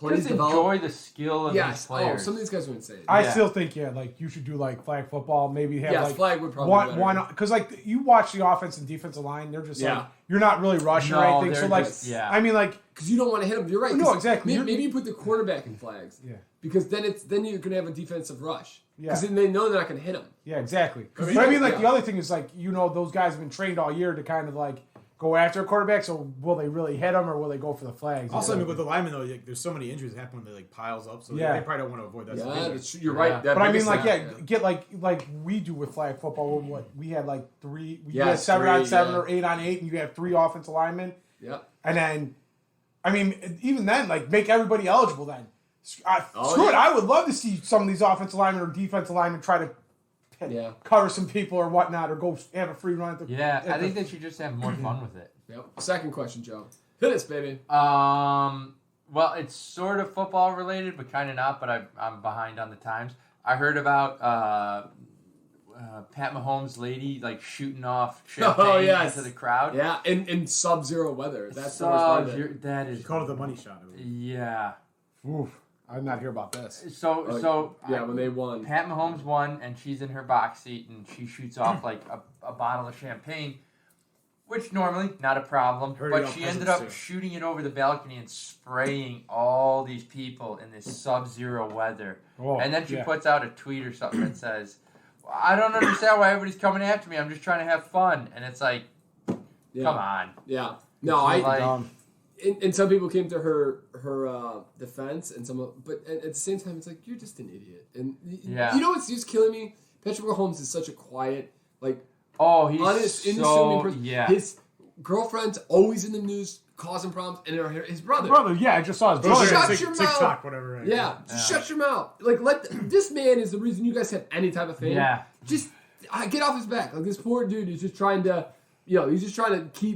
Just enjoy the skill of these players. Oh, some of these guys are insane. I still think like you should do like flag football. Maybe have flag would probably one because like you watch the offense and defensive line, they're just like you're not really rushing or anything. So like I mean like because you don't want to hit them. You're right. No, exactly. Maybe you put the quarterback in flags. Yeah. Because then you're gonna have a defensive rush. Yeah. Because then they know they're not gonna hit them. Yeah, exactly. But I mean like the other thing is like those guys have been trained all year to kind of like. Go after a quarterback, so will they really hit him or will they go for the flags? Also, with the linemen though, there's so many injuries that happen when they piles up, so they probably don't want to avoid that. Yeah, you're right. But I mean, get like we do with flag football. We had like three, had 7-on-7 or 8-on-8, and you have 3 offensive linemen. Yeah. And then, I mean, even then, like make everybody eligible. Then, screw it. I would love to see some of these offensive linemen or defensive linemen try to. Cover some people or whatnot, or go have a free run. I think they should just have more fun with it. Yep. Second question, Joe. Hit us, baby. Well, it's sort of football related, but kind of not. But I'm behind on the times. I heard about Pat Mahomes' lady like shooting off champagne into the crowd. Yeah, in sub-zero weather. That's the worst part. That is. You called it the money shot. Yeah. Oof. I did not hear about this. When they won. Pat Mahomes won, and she's in her box seat, and she shoots off like a bottle of champagne, which normally not a problem. But she ended up shooting it over the balcony and spraying all these people in this sub-zero weather. Oh, and then she puts out a tweet or something that says, "I don't understand why everybody's coming after me. I'm just trying to have fun." And it's like, come on. Yeah. No, And some people came to her defense, but at the same time, it's like you're just an idiot. And you know what's just killing me? Patrick Mahomes is such a quiet, he's honest, unassuming person. Yeah. His girlfriend's always in the news causing problems, and his brother. I just saw his brother. Shut your mouth. TikTok, whatever. Right? Yeah, shut your mouth. Like this man is the reason you guys have any type of fame. Yeah. Just get off his back. Like this poor dude is just trying to, he's just trying to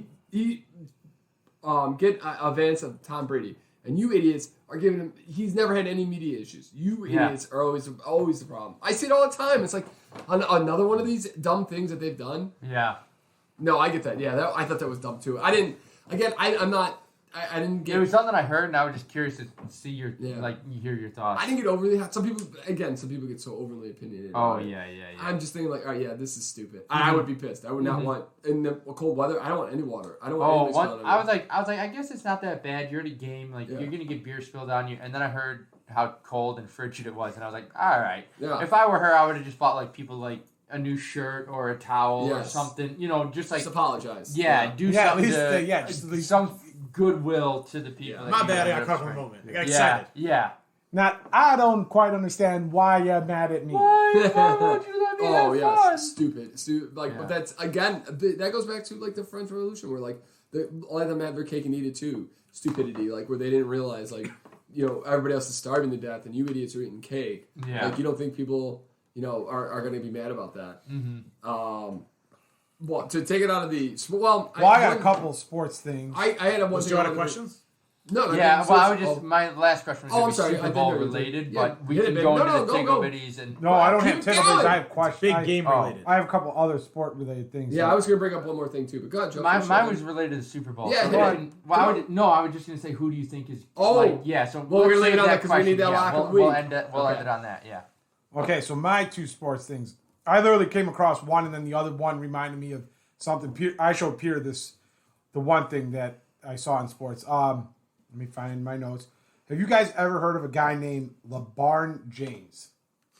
get advance of Tom Brady, and you idiots are giving him. He's never had any media issues. You idiots are always the problem. I see it all the time. It's like another one of these dumb things that they've done. Yeah. No, I get that. Yeah, I thought that was dumb too. I didn't. Again, I'm not I didn't get. It was something I heard, and I was just curious to see your hear your thoughts. I didn't get overly hot. Some people get so overly opinionated. Oh yeah. I'm just thinking like, all right, yeah, this is stupid. I would be pissed. I would not want in the cold weather. I don't want any water. I don't want. I was like, I guess it's not that bad. You're at a game, like you're gonna get beer spilled on you, and then I heard how cold and frigid it was, and I was like, all right. Yeah. If I were her, I would have just bought like people like a new shirt or a towel or something. You know, just like apologize. Yeah, do something. Just some goodwill to the people. My bad. I got caught for a moment. I got excited. Yeah. Now, I don't quite understand why you're mad at me. Why won't you let me have fun? Stupid. But that's, again, that goes back to, like, the French Revolution where, like, let them have their cake and eat it, too. Stupidity, like, where they didn't realize, like, you know, everybody else is starving to death and you idiots are eating cake. Yeah. Like, you don't think people, you know, are going to be mad about that. Mm-hmm. Well, to take it out of the... Well, I got a couple of sports things. I had a one thing... Do you want questions? No, yeah, well, I would just... My last question was going to be Super Bowl related, yeah, but we can go into the Tig Ol Bitties and... No, I don't have Tig Ol Bitties. I have questions. Big game related. I have a couple other sport-related things. Yeah, I was going to bring up one more thing, too, but go ahead, Joe. Mine was related to the Super Bowl. Yeah, so I was just going to say, who do you think is... Oh! Like, yeah, so... Well, we're leaving on that because we need that lock of the week. We'll end it on that, yeah. Okay, so my two sports things. I literally came across one, and then the other one reminded me of something. I showed Peter the one thing that I saw in sports. Let me find my notes. Have you guys ever heard of a guy named LeBron James?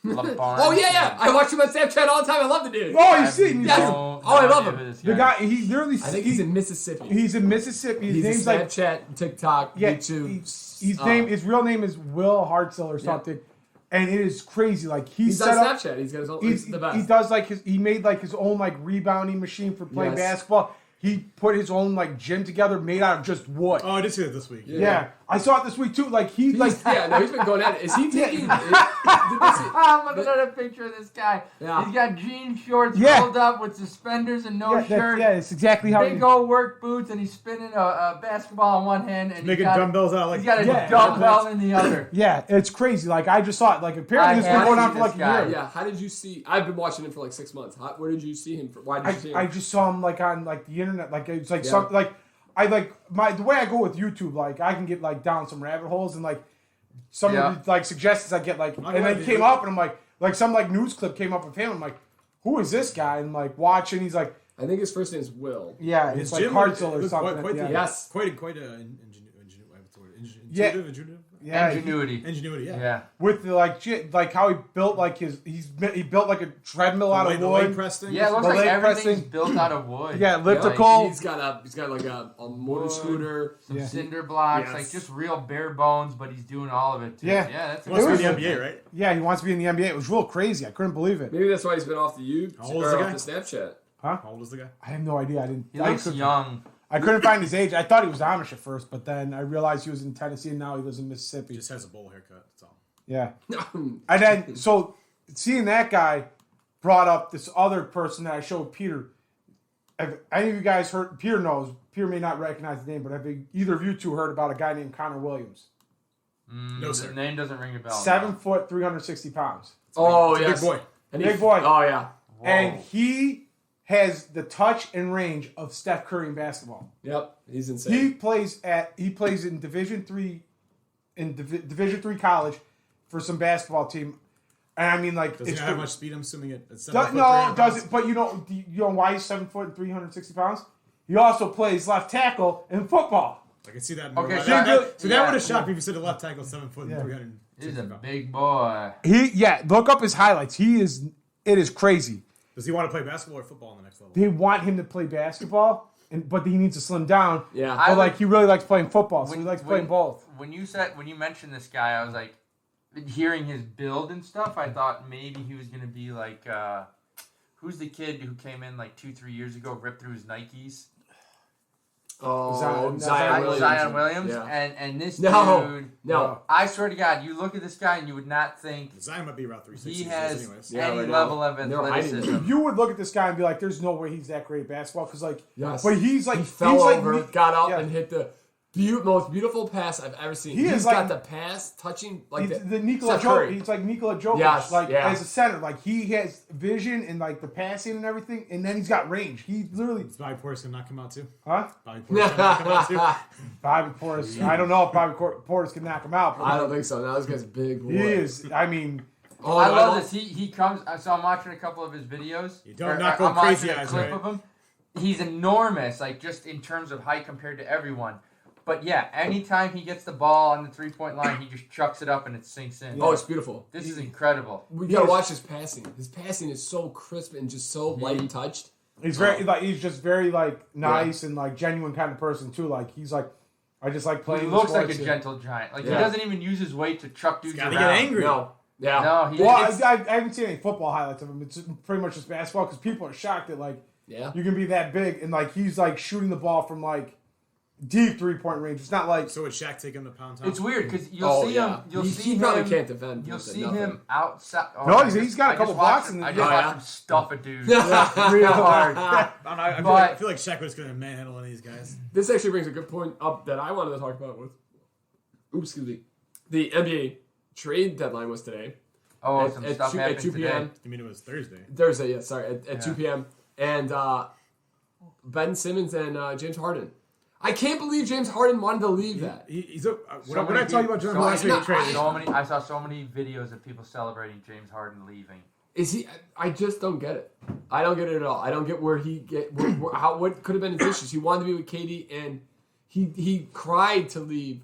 Oh yeah. I watch him on Snapchat all the time. I love the dude. Oh, you've seen him. Yes. I love him. The guy, he literally... I think he's in Mississippi. He's in Mississippi. His name's Snapchat, TikTok, YouTube. His real name is Will Hartzell or something. Yeah. And it is crazy. Like he's on Snapchat. He's got his own. He's the best. He does he made like his own like rebounding machine for playing basketball. He put his own like gym together made out of just wood. Oh, I did see that this week. Yeah. I saw it this week too. Like he's he's been going at it. Is he taking? I'm looking at a picture of this guy. Yeah. He's got jean shorts rolled up with suspenders and no shirt. Yeah, it's exactly how. Big old work boots, and he's spinning a basketball on one hand, and making dumbbells out. Like he's got a dumbbell in the other. Yeah, it's crazy. Like I just saw it. Like apparently it's been going on for like a year. Yeah. How did you see? I've been watching him for like 6 months. Where did you see him? Why did you see him? I just saw him like on like the internet. Like it's like something like. The way I go with YouTube, like I can get like down some rabbit holes and like some of the like suggestions I get like, and then came up and I'm like some like news clip came up with him. I'm like, who is this guy? And like watching, he's like, I think his first name is Will. Yeah, it's like Hartzell or something. Ingenuity. Yeah. With the like how he built like he built like a treadmill out of wood. Yeah, it looks like everything's built out of wood. Yeah, elliptical. He's got like a motor scooter, some cinder blocks, like just real bare bones, but he's doing all of it too. Yeah, that's. He wants to be in the NBA, right? Yeah, he wants to be in the NBA. It was real crazy. I couldn't believe it. Maybe that's why he's been off the How old is the guy? off the Snapchat. Huh? How old is the guy? I have no idea. He looks young. I couldn't find his age. I thought he was Amish at first, but then I realized he was in Tennessee and now he lives in Mississippi. He just has a bowl haircut. That's all. Yeah. And then, so seeing that guy brought up this other person that I showed Peter. Have any of you guys heard? Peter knows. Peter may not recognize the name, but have either of you two heard about a guy named Connor Williams? No, sir. The name doesn't ring a bell. 7 foot, 360 pounds. Oh, yes. Big boy. Big boy. Oh, yeah. Whoa. And he has the touch and range of Steph Curry in basketball. Yep, he's insane. He plays in Division III college for some basketball team, and I mean like does he not have much speed? I'm assuming it. No, doesn't. But you know why he's 7 foot and 360 pounds? He also plays left tackle in football. I can see that. Okay, that would have shocked me if you said a left tackle 7 foot and 300. He's a big boy. Look up his highlights. It is crazy. Does he want to play basketball or football on the next level? They want him to play basketball, but he needs to slim down. Yeah, but he really likes playing football, so he likes playing both. When you mentioned this guy, I was like, hearing his build and stuff, I thought maybe he was gonna be like, who's the kid who came in like 2-3 years ago, ripped through his Nikes? Oh, Zion Williams. Yeah. And this dude. No. I swear to God, you look at this guy and you would not think Zion might be around 360. He has anyways. any level of athleticism. You would look at this guy and be like, "There's no way he's that great at basketball." Because yes. but he's like, he fell over, got up, and hit the. most beautiful pass I've ever seen. He's got the pass touching like the Nikola Jokic. He's like Nikola Jokic, as a center. Like he has vision and like the passing and everything, and then he's got range. He literally. Is Bobby Portis gonna knock him out too? Huh? Bobby Portis gonna knock him out too? Bobby Portis. I don't know if Bobby Portis can knock him out. I don't think so. Now this guy's big. Boy. He is. I mean. I love this. He comes. So I'm watching a couple of his videos. You don't knock go crazy eyes, clip of him. He's enormous, like just in terms of height compared to everyone. But yeah, anytime he gets the ball on the 3-point line, he just chucks it up and it sinks in. Oh, it's beautiful. This is incredible. We gotta watch his passing. His passing is so crisp and just so light and touched. He's very he's just very like nice and like genuine kind of person too. Like he's like, I just like playing. He looks like a gentle giant. Like he doesn't even use his weight to chuck dudes around. Gotta get angry. No. Yeah. No. I haven't seen any football highlights of him. It's pretty much just basketball because people are shocked that like you can be that big and like he's like shooting the ball from like deep 3-point range. It's not like so. Would Shaq take him to pound town? It's weird because you'll see him. He probably can't defend. You'll see him outside. Oh, no, he's got a couple blocks. I just watched him stuff a dude real hard. I feel like Shaq was going to manhandle one of these guys. This actually brings a good point up that I wanted to talk about with. Excuse me. The NBA trade deadline was today. Oh, at 2 p.m. You mean it was Thursday? Thursday, yeah. Sorry, at 2 p.m. And Ben Simmons and James Harden. I can't believe James Harden wanted to leave that. What did I tell you about James Harden trade? I saw so many videos of people celebrating James Harden leaving. Is he? I just don't get it. I don't get it at all. I don't get where he what could have been his issues. He wanted to be with KD, and he cried to leave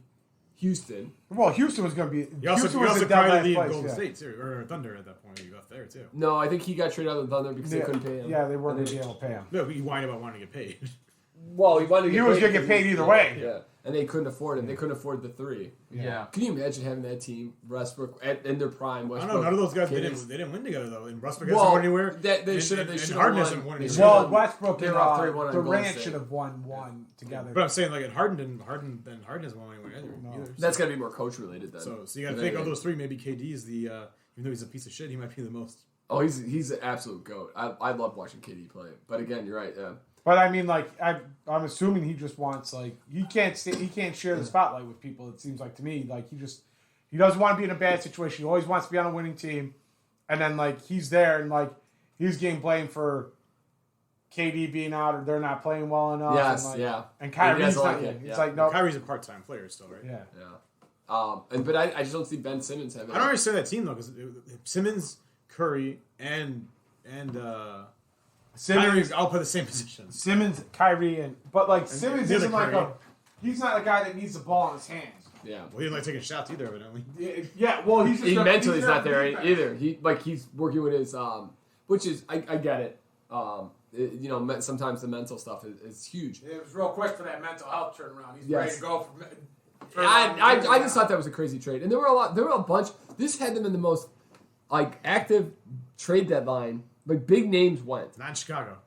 Houston. Well, Houston was going to be. He also cried to leave Golden State too, or Thunder at that point. He left there too. No, I think he got traded out of the Thunder because they couldn't pay him. Yeah, they weren't going to be able to pay him. No, he whined about wanting to get paid. Well, he wanted to get paid. He was going to get paid either way. Yeah, and they couldn't afford him. They couldn't afford the 3. Yeah. Can you imagine having that team, Westbrook, in their prime? Westbrook, I don't know. None of those guys they didn't win together though. And Westbrook hasn't won anywhere. They should have. Harden hasn't won anywhere. Well, Westbrook they were off 3-1 on Durant should have won together. But I'm saying like Harden hasn't won anywhere either. That's got to be more coach related then. So you got to think of those 3. Maybe KD is the even though he's a piece of shit, he might be the most. Oh, he's an absolute goat. I love watching KD play. But again, you're right. Yeah. But I mean, like I'm assuming he just wants like he can't share the spotlight with people. It seems like to me like he doesn't want to be in a bad situation. He always wants to be on a winning team, and then like he's there and like he's getting blamed for KD being out or they're not playing well enough. Yes, and, like, yeah. And Kyrie's not. It's like no. Kyrie's a part-time player still, right? Yeah. But I just don't see Ben Simmons having. I don't understand that team though because Simmons, Curry, and Simmons, I'll play the same position. Simmons, Kyrie, but like Simmons isn't like he's not a guy that needs the ball in his hands. Yeah. Well, he didn't like taking shots either, evidently. Yeah. Well, he's just mentally he's not there either. He's working with his which is I get it. Sometimes the mental stuff is huge. It was real quick for that mental health turnaround. He's ready to go. I just thought that was a crazy trade, and there were a bunch. This had them in the most active trade deadline. Like, big names went. Not in Chicago.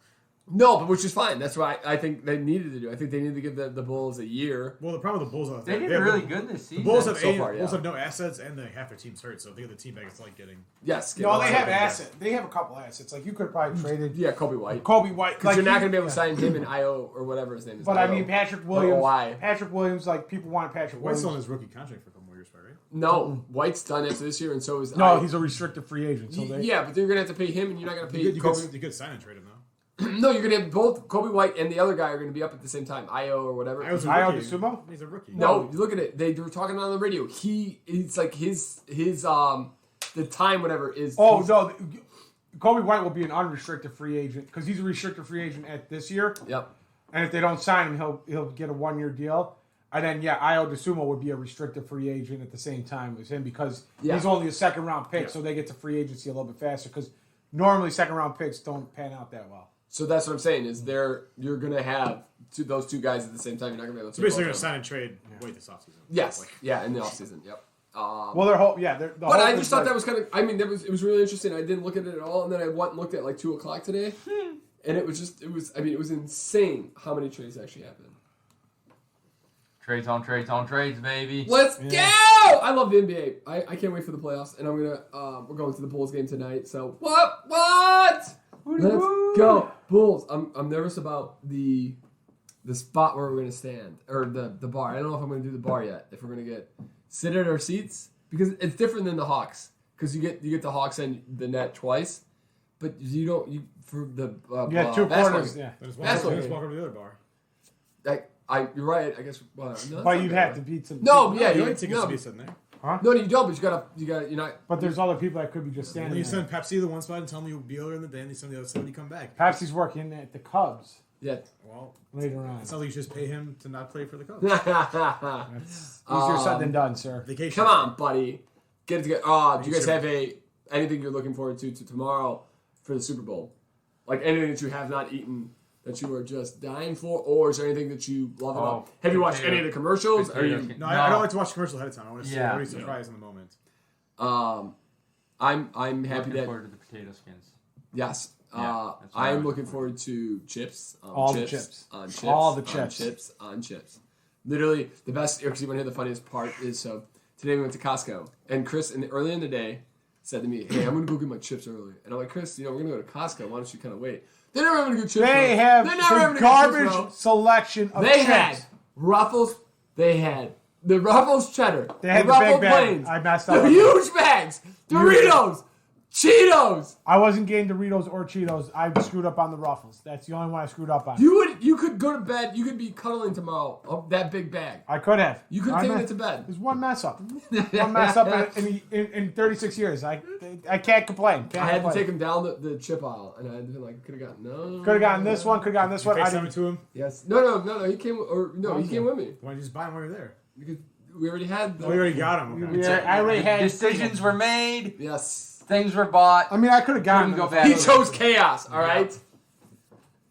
No, but which is fine. That's what I think they needed to do. I think they needed to give the Bulls a year. Well, the problem with the Bulls is they did really good this season. The Bulls have Bulls have no assets, and half their team's hurt. So if they get the team back, it's like getting. Yes. No, they have assets. They have a couple assets. Like you could have probably traded. Yeah, Kobe White. Because you're not going to be able to sign him and Io or whatever his name is. But Io. I mean, Patrick Williams. Like people want Patrick Williams. White's on his rookie contract for a couple more years, right? No, White's done after this year, and so is. No, he's a restricted free agent. So but you're going to have to pay him, and you're not going to pay Kobe. You could sign and trade him though. No, you're going to have both Kobe White and the other guy are going to be up at the same time. Io or whatever. Io DeSumo? He's a rookie. No, you look at it. They were talking on the radio. It's like his the time whatever is. Oh no, Kobe White will be an unrestricted free agent because he's a restricted free agent at this year. Yep. And if they don't sign him, he'll get a 1-year deal. And then Io DeSumo would be a restricted free agent at the same time as him because he's only a second round pick, so they get to free agency a little bit faster because normally second round picks don't pan out that well. So that's what I'm saying is you're going to have those two guys at the same time. You're not going to be able to. So basically, going to sign and trade White this offseason. Yes. In the offseason. Yep. Well, their whole but I just thought that was kind of. I mean, it was really interesting. I didn't look at it at all, and then I went and looked at 2:00 today, and it was insane how many trades actually happened. Trades on trades, baby. Let's go! I love the NBA. I can't wait for the playoffs, and we're going to the Bulls game tonight. So what? Let's go Bulls. I'm nervous about the the spot where we're gonna stand, or the bar. I don't know if I'm gonna do the bar yet. If we're gonna sit at our seats, because it's different than the Hawks, because you get the Hawks and the net twice, but you for the You got 2 quarters. Yeah. Just That's walk okay. over to the other bar. You're right. I guess. Well, no, But you'd have to beat some. No, people. yeah, You you don't tickets to be sitting there. Huh? No, you don't. But you got. You're not. But there's other people that could be just standing When you there. send Pepsi to one spot and tell me you'll be earlier in the day, and you send the other side when you come back. Pepsi's working at the Cubs Yeah. Well, later on. it sounds like you should just pay him to not play for the Cubs. That's easier said than done, sir. Vacation. Come on, buddy. Get it together. Do you guys have anything you're looking forward to tomorrow for the Super Bowl? Like anything that you have not eaten that you are just dying for, or is there anything that you love about? Have you watched any of the commercials? Are you? No, I don't like to watch commercials ahead of time. I want to see Yeah. what he's surprised in the moment. I'm happy Looking that forward to the potato skins. yes. Yeah, that's what I'm I'm looking forward to chips. All the chips. On chips. All the On chips. chips. On chips. Literally, the best, because you want to hear the funniest part is, so today we went to Costco, and Chris, early in the day, said to me, hey, I'm going to go get my chips early. And I'm like, Chris, we're going to go to Costco. Why don't you kind of wait? They never have any good chips. They bro. have They never have the any good chips, garbage bro. selection of They chips. had Ruffles. They had the Ruffles cheddar. They had the Ruffles big bag. plains. I messed up. The huge bags. Doritos. Cheetos. I wasn't getting Doritos or Cheetos. I screwed up on the Ruffles. That's the only one I screwed up on. You could go to bed. You could be cuddling tomorrow of that big bag. I could have. You could have taken it to bed. There's one mess up. One mess up in 36 years. I can't complain. I had to take him down the chip aisle, and I had been like, could have gotten no. Could have gotten this one. Could have gotten this one. I FaceTime it didn't. to him. Yes. No. He came. He came with me Why don't you just buy him while you're there? because we already had. Oh, you already got him. Okay. I already had Decisions were made. Yes. Things were bought. I mean, I could have gotten. Couldn't go them. back. He chose chaos. All right. He's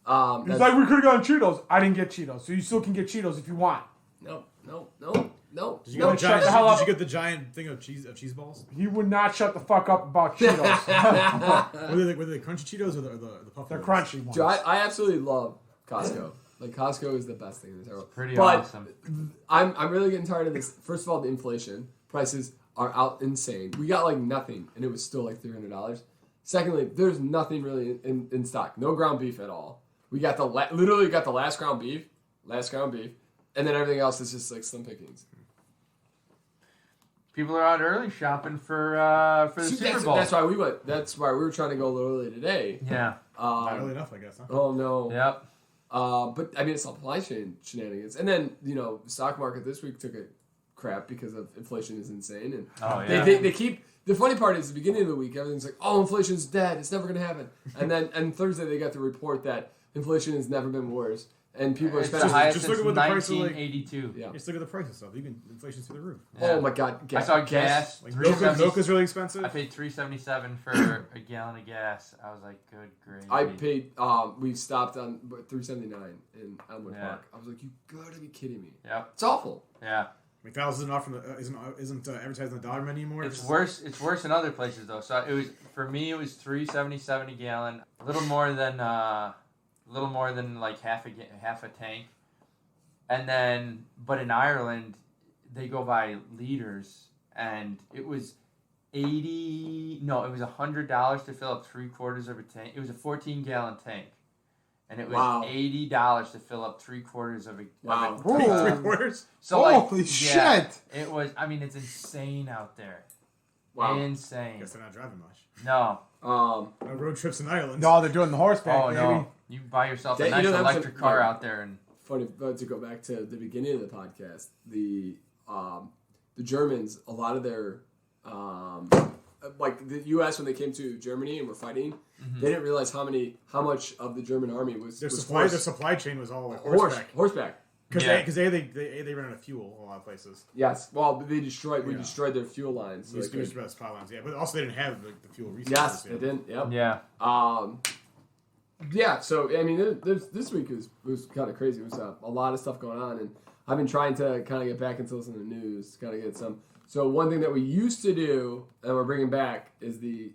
That's- like, we could have gotten Cheetos. I didn't get Cheetos, so you still can get Cheetos if you want. No. Did you, No, get the shut the hell up. did you get the giant thing of cheese balls? He would not shut the fuck up about Cheetos. Were they crunchy Cheetos or the puff? They're ones? crunchy ones. Joe, I absolutely love Costco. Like Costco is the best thing in the world. Pretty but awesome. I'm really getting tired of this. First of all, the inflation prices are out insane. We got like nothing, and it was still like $300. Secondly, there's nothing really in stock. No ground beef at all. We got literally got the last ground beef, and then everything else is just like slim pickings. People are out early shopping for the Super Bowl. That's why we went. That's why we were trying to go a little early today. Yeah. Not early enough, I guess. Huh? Oh no. Yep. But I mean, it's supply chain shenanigans, and then the stock market this week took a crap because of inflation is insane, and Oh yeah. they keep. The funny part is the beginning of the week, everything's like, oh, inflation's dead, it's never gonna happen, and then Thursday they got the report that inflation has never been worse, and people are It's the spending. highest just since look at what the price of, like- 1982. Yeah. Just look at the price of stuff. Inflation's through the roof. Oh my God, I saw gas. Like $3.70 milk is really expensive. I paid $3.77 for a gallon of gas. I was like, good gravy. I paid. We stopped on $3.79 in Elmwood Yeah. Park. I was like, you gotta be kidding me. Yep. It's awful. Yeah. McDonald's isn't offering isn't advertising the dollar menu anymore. It's worse. It's worse in other places though. So it was for me. It was $3.77 a gallon. A little more than like half a tank. And then, but in Ireland, they go by liters, and it was $100 to fill up 3/4 of a tank. It was a 14-gallon tank, and it was Wow. $80 to fill up 3/4 of a. Wow. Of a Ooh. tank. 3/4. So like, Holy yeah, shit. it was. I mean, it's insane out there. Wow. Insane. Guess they're not driving much. No. Road trips in Ireland. No, they're doing the horseback, Oh baby. no. You buy yourself a That- nice that's electric car out there, and Funny, but to go back to the beginning of the podcast, the Germans, a lot of their like the U.S. when they came to Germany and were fighting, they didn't realize how much of the German army was Their was supply chain was all like horseback. Because Yeah. they ran out of fuel in a lot of places. Yes, well, they destroyed. We Yeah. destroyed their fuel lines. So These they could- power lines, yeah, but also they didn't have the fuel resources. yes, yeah. they didn't. Yep. yeah. Yeah. So I mean, this week was kind of crazy. It was a lot of stuff going on, and I've been trying to kind of get back into listening to the news, kind of get some. So one thing that we used to do, and we're bringing back, is the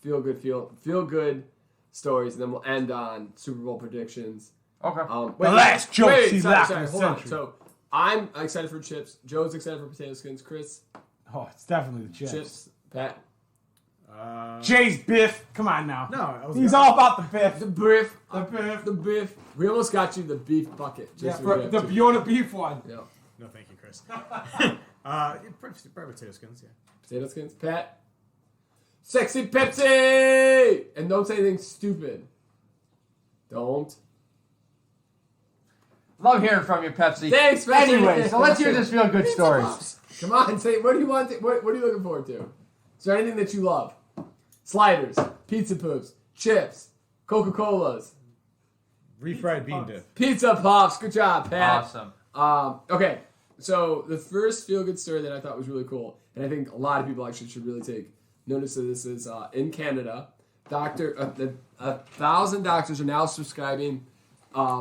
feel good stories, and then we'll end on Super Bowl predictions. Okay. Wait, last joke he laughed in sorry, the hold on. century. So I'm excited for chips. Joe's excited for potato skins. Chris, Oh, it's definitely the chips. chips. Pat, Jay's Biff. Come on now. No, he's all about the Biff. The beef. The Biff. The beef. We almost got you the beef bucket. Yeah, the Beyond Beef one. Yeah. No, thank you, Chris. Probably potato skins, yeah. Potato skins. Pat. Sexy Pepsi! And don't say anything stupid. Don't. Love hearing from you, Pepsi. Thanks, Pepsi. Anyway, so let's hear this feel good story. Come on, say what do you want? What are you looking forward to? Is there anything that you love? Sliders, pizza poops, chips, Coca-Colas, Refried bean dip. pizza puffs. Good job, Pat. Awesome. Okay, so the first feel-good story that I thought was really cool, and I think a lot of people actually should really take notice of this, is in Canada, 1,000 doctors are now subscribing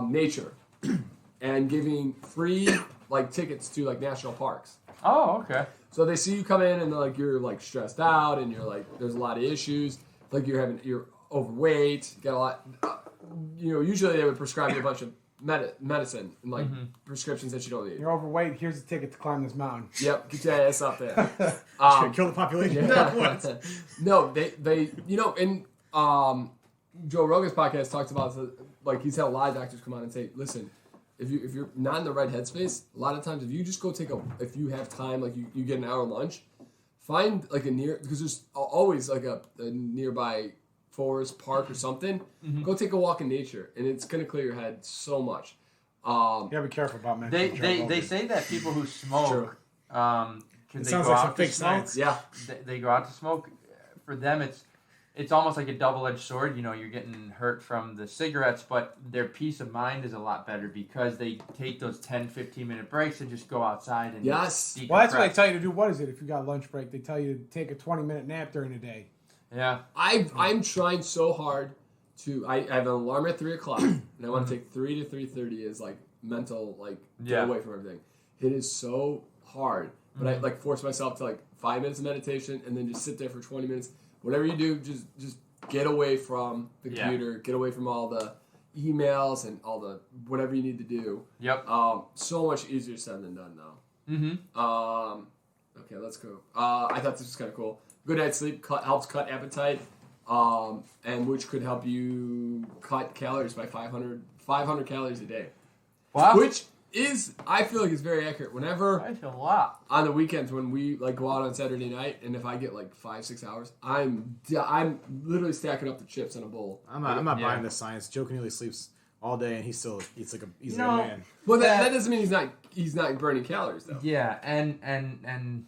Nature and giving free tickets to national parks. Oh, okay. So they see you come in and you're stressed out and you're there's a lot of issues, you're overweight, got a lot. Usually they would prescribe you a bunch of medicine and prescriptions that you don't need. You're overweight. Here's a ticket to climb this mountain. Yep, get your ass up there. Kill the population. Yeah. No, they and Joe Rogan's podcast talks about he's had a lot of doctors come on and say, listen, if you're not in the right headspace, a lot of times if you just go if you have time, you get an hour lunch, find because there's always a nearby forest, park, or something. Go take a walk in nature, and it's gonna clear your head so much. You gotta be careful about mentioning They say that people who smoke, can It they sounds go like out some to fake smoke? science. Yeah. They go out to smoke. For them, it's almost like a double-edged sword. You're getting hurt from the cigarettes, but their peace of mind is a lot better because they take those 10, 15-minute breaks and just go outside and Yes. Well, that's what they tell you to do. What is it? If you got lunch break, they tell you to take a 20-minute nap during the day. Yeah. I'm trying so hard to. I have an alarm at 3:00, and I want to take 3 to 3:30 as mental get away from everything. It is so hard, but I force myself to 5 minutes of meditation and then just sit there for 20 minutes. Whatever you do, just get away from the computer, get away from all the emails and all the whatever you need to do. Yep. So much easier said than done, though. Mm-hmm. Okay, let's go. I thought this was kind of cool. Good night's sleep helps cut appetite, and which could help you cut calories by 500 calories a day. Wow. Which is, I feel like, is very accurate. Whenever That's a lot. on the weekends when we go out on Saturday night, and if I get 5-6 hours, I'm literally stacking up the chips in a bowl. I'm not buying this science. Joe Keneally sleeps all day and he still eats like a man. Well, that doesn't mean he's not burning calories though. Yeah, and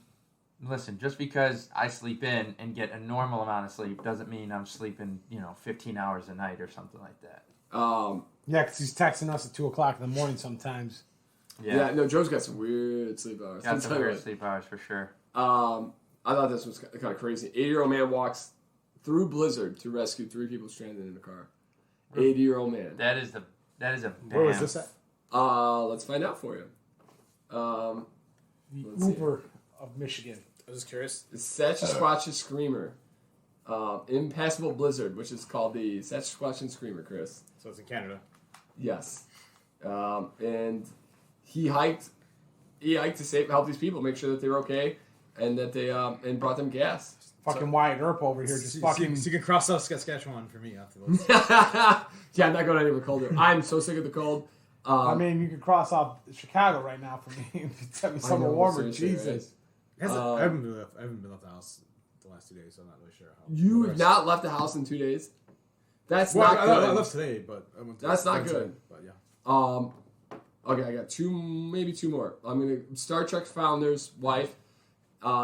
listen, just because I sleep in and get a normal amount of sleep doesn't mean I'm sleeping 15 hours a night or something like that. Yeah, because he's texting us at 2:00 in the morning sometimes. Yeah, no, Joe's got some weird sleep hours. Got some weird sleep hours for sure. I thought this was kind of crazy. 80-year-old man walks through blizzard to rescue 3 people stranded in a car. 80-year-old man. That is a Where was this at? Let's find out for you. The Let's see. Uber of Michigan. I was just curious. The Sasquatch Screamer. Impassable Blizzard, which is called the Sasquatch Screamer, Chris. So it's in Canada. Yes. And he hiked to help these people, make sure that they were okay, and that they and brought them gas. Fucking Wyatt Earp over here just fucking... So you can cross off Saskatchewan for me after this. Yeah, I'm not going anywhere colder. I'm so sick of the cold. I mean, you could cross off Chicago right now for me. Tell me somewhere warmer. Jesus. Right? I haven't been left the house the last 2 days, so I'm not really sure how. You have not left the house in 2 days? That's Well, not good. I left today, but I went to, That's not today, good. but yeah. Okay, I got maybe two more. I'm gonna Star Trek founder's wife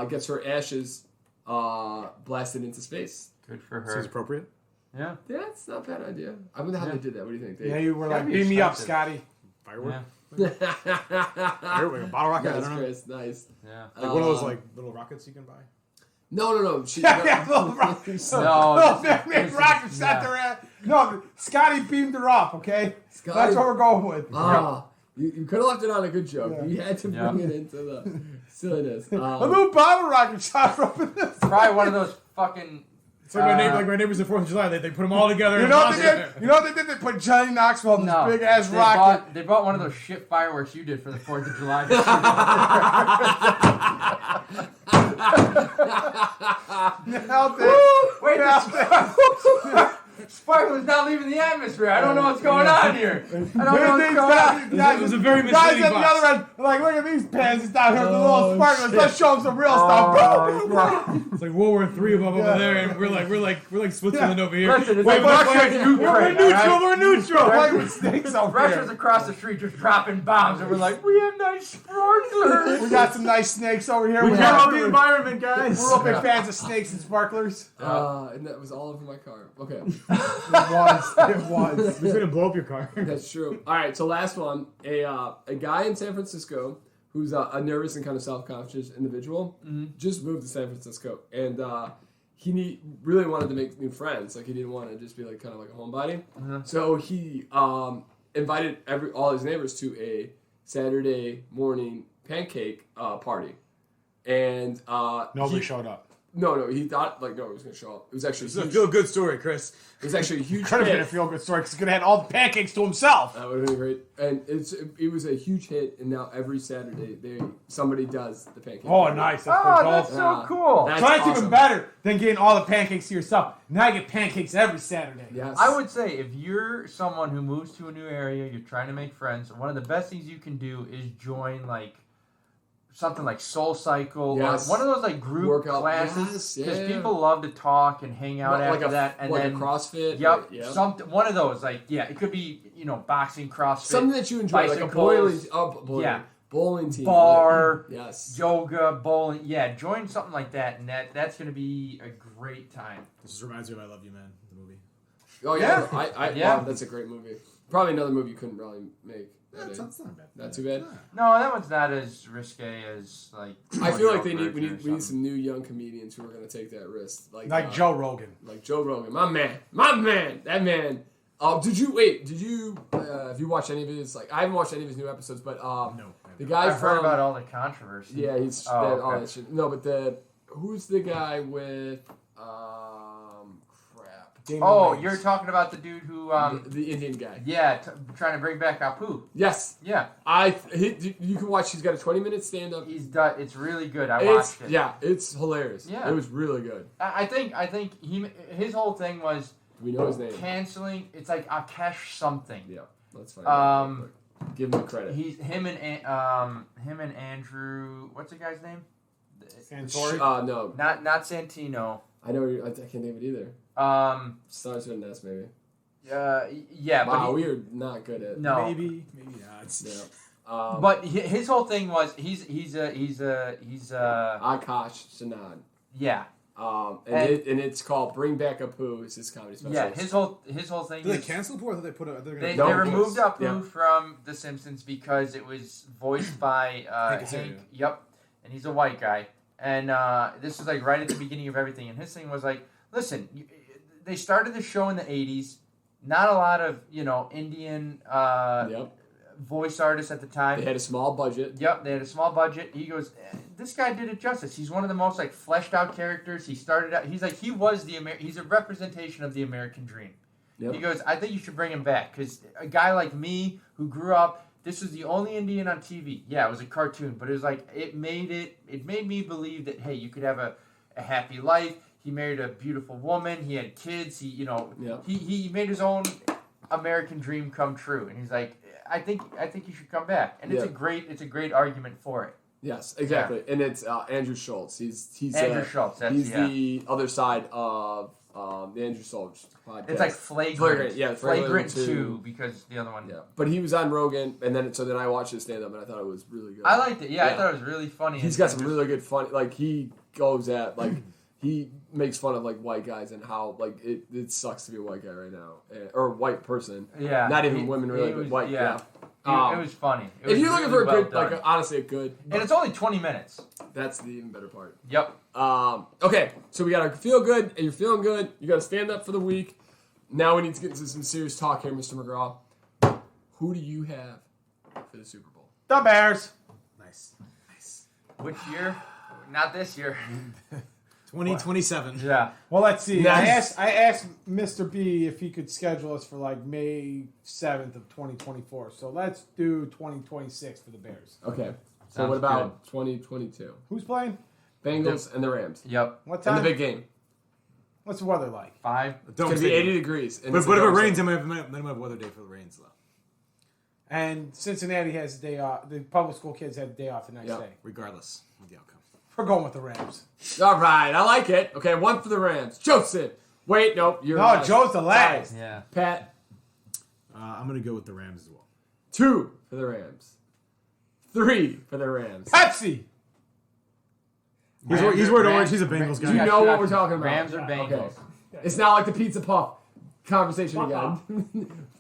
gets her ashes blasted into space. Good for her. Seems appropriate. Yeah. That's not a bad idea. I wonder how they did that. What do you think? Yeah, you were like, be beam me up, expensive. Scotty. Firework. Yeah. Firework, like a bottle rocket. I Nice, don't know. Chris. Nice. Yeah. Like one of those little rockets you can buy. No. She, Yeah, little rockets. No, Little this big is- rockets yeah. at their ass. No, Scotty beamed her up, okay? Scotty- That's what we're going with. You could have left it on a good joke. Yeah. You had to bring it into the silliness. A little bottle rocket shot up in this. Probably one of those fucking It's like my neighbors at 4th of July. They put them all together. You know what they did? You know what they did? They put Johnny Knoxville in this big ass rocket. They bought one of those shit fireworks you did for the 4th of July. Sparkler's not leaving the atmosphere. I don't know what's going on here. I don't know what's going on. It was a very Guys misleading at the other end, like, look at these pansies down here with the little sparklers. Let's show them some real stuff. It's like World War III above over there, and we're like Switzerland over here. Listen, it's like Russia and Ukraine. We're neutral. Like with snakes over Russia's here. across the street just dropping bombs, and we're like, we have nice sparklers. We got some nice snakes over here. We care about the environment, guys. We're all big fans of snakes and sparklers. And that was all over my car. Okay. It was. It's gonna blow up your car. That's true. All right, so last one. A guy in San Francisco who's a nervous and kind of self-conscious individual just moved to San Francisco, and he really wanted to make new friends. Like, he didn't want to just be like kind of like a homebody. So he invited all his neighbors to a Saturday morning pancake party, and Nobody showed up. No, he thought like no, he was going to show up. It was actually It's a feel-good story, Chris. It was actually a huge Could have been a hit. feel-good story because he could have had all the pancakes to himself. That would have been great. And it was a huge hit, and now every Saturday somebody does the pancake. Oh, party. nice. That's so cool. That's So that's awesome. even better than getting all the pancakes to yourself. Now you get pancakes every Saturday. Yes. I would say if you're someone who moves to a new area, you're trying to make friends, one of the best things you can do is join like something like Soul Cycle Yes. or one of those like group Workout classes yes, yeah. people love to talk and hang out after that, and like then a CrossFit. Yep, Yep. something one of those like it could be boxing, CrossFit, Something that you enjoy, like a bicycles, bowling team, bar, yes, yoga, bowling. Yeah, join something like that, and that's going to be a great time. This just reminds me of I Love You, Man, the movie. Oh yeah, Yeah. Wow, that's a great movie. Probably another movie you couldn't really make. That's not bad. Not too bad. No, that one's not as risque as like. I feel like we Joker or need something. some new young comedians who are going to take that risk, Like Joe Rogan. like Joe Rogan, my man, that man. Did you have you watched any of his? Like, I haven't watched any of his new episodes, but No. the guy I've from heard about all the controversy. yeah, he's Oh, all okay. that shit. No, but who's the guy with crap? Damon Oh, Wayans. you're talking about the dude who The Indian guy. trying to bring back Apu. Yes, Yeah, you can watch. He's got a 20-minute stand-up. he's done. It's really good. I watched it. Yeah, it's hilarious. Yeah. It was really good. I think his whole thing was We know his name. canceling. It's like Akesh something. Yeah, let's find out. Um, Give him the credit. him and Andrew. What's the guy's name? Santori. No, Not Santino. I know. I can't name it either. Starts with an S, maybe. Yeah, Wow, but we are not good at. no. Maybe not. Yeah. But his whole thing was he's Akash Sanad. yeah. And it's called Bring Back Apu. It's his comedy special. Yeah, his whole thing. Did they is cancel before? I thought they put it. they No, removed yes. Apu Yeah. from The Simpsons because it was voiced by Hank Hank. Azaria. Yep, and he's a white guy. And this was like right at the beginning of everything. And his thing was like, listen, they started the show in the '80s. Not a lot of Indian Yep. voice artists at the time. They had a small budget. Yep, they had a small budget. He goes, this guy did it justice. He's one of the most like fleshed out characters. He started out. He's like he's a representation of the American dream. Yep. He goes, I think you should bring him back because a guy like me who grew up, this was the only Indian on TV. Yeah, it was a cartoon, but it was like it made me believe that hey, you could have a happy life. He married a beautiful woman. He had kids. Yep. He made his own American dream come true. And he's like, I think you should come back. And it's a great argument for it. Yes, exactly. And it's Andrew Schultz. He's Andrew Schultz. He's the other side of the Andrew Schultz podcast. It's like Flagrant. Flagrant, yeah, Flagrant Flagrant 2 because the other one. Yeah, but he was on Rogan, and then I watched his stand up, and I thought it was really good. I liked it. Yeah, Yeah. I thought it was really funny. He's got some really good fun. Like he goes at like he makes fun of like white guys and how like it sucks to be a white guy right now or a white person. Yeah, not even women really, but was, white. Yeah. It was funny. It If was you're looking really for a good, well like done. honestly a good, and it's only 20 minutes. that's the even better part. Yep. Okay, so we gotta feel good, and you're feeling good. You gotta stand up for the week. Now we need to get into some serious talk here, Mr. McGraw. Who do you have for the Super Bowl? The Bears. Nice. Which year? Not this year. 2027. Yeah. Well, let's see. Nice. I asked Mr. B if he could schedule us for like May 7th of 2024. So let's do 2026 for the Bears. Okay. So Sounds what about 2022? Who's playing? Bengals and the Rams. Yep. What And time? the big game. What's the weather like? 5. It's Don't going to be say 80 degrees. And But it's if a it dome rains, set. then I might have weather day for the rains, though. And Cincinnati has a day off. The public school kids have a day off the next Yep. day. Regardless of the outcome. We're going with the Rams. All right. I like it. Okay, 1 for the Rams. Joseph. Wait, nope. You're No, last. Joe's the last. Sorry. Yeah. Pat. I'm going to go with the Rams as well. 2 for the Rams. 3 for the Rams. Pepsi. He's wearing orange. He's a Bengals guy. You know what we're talking about. Rams or Bengals? Okay. It's not like the pizza puff conversation again.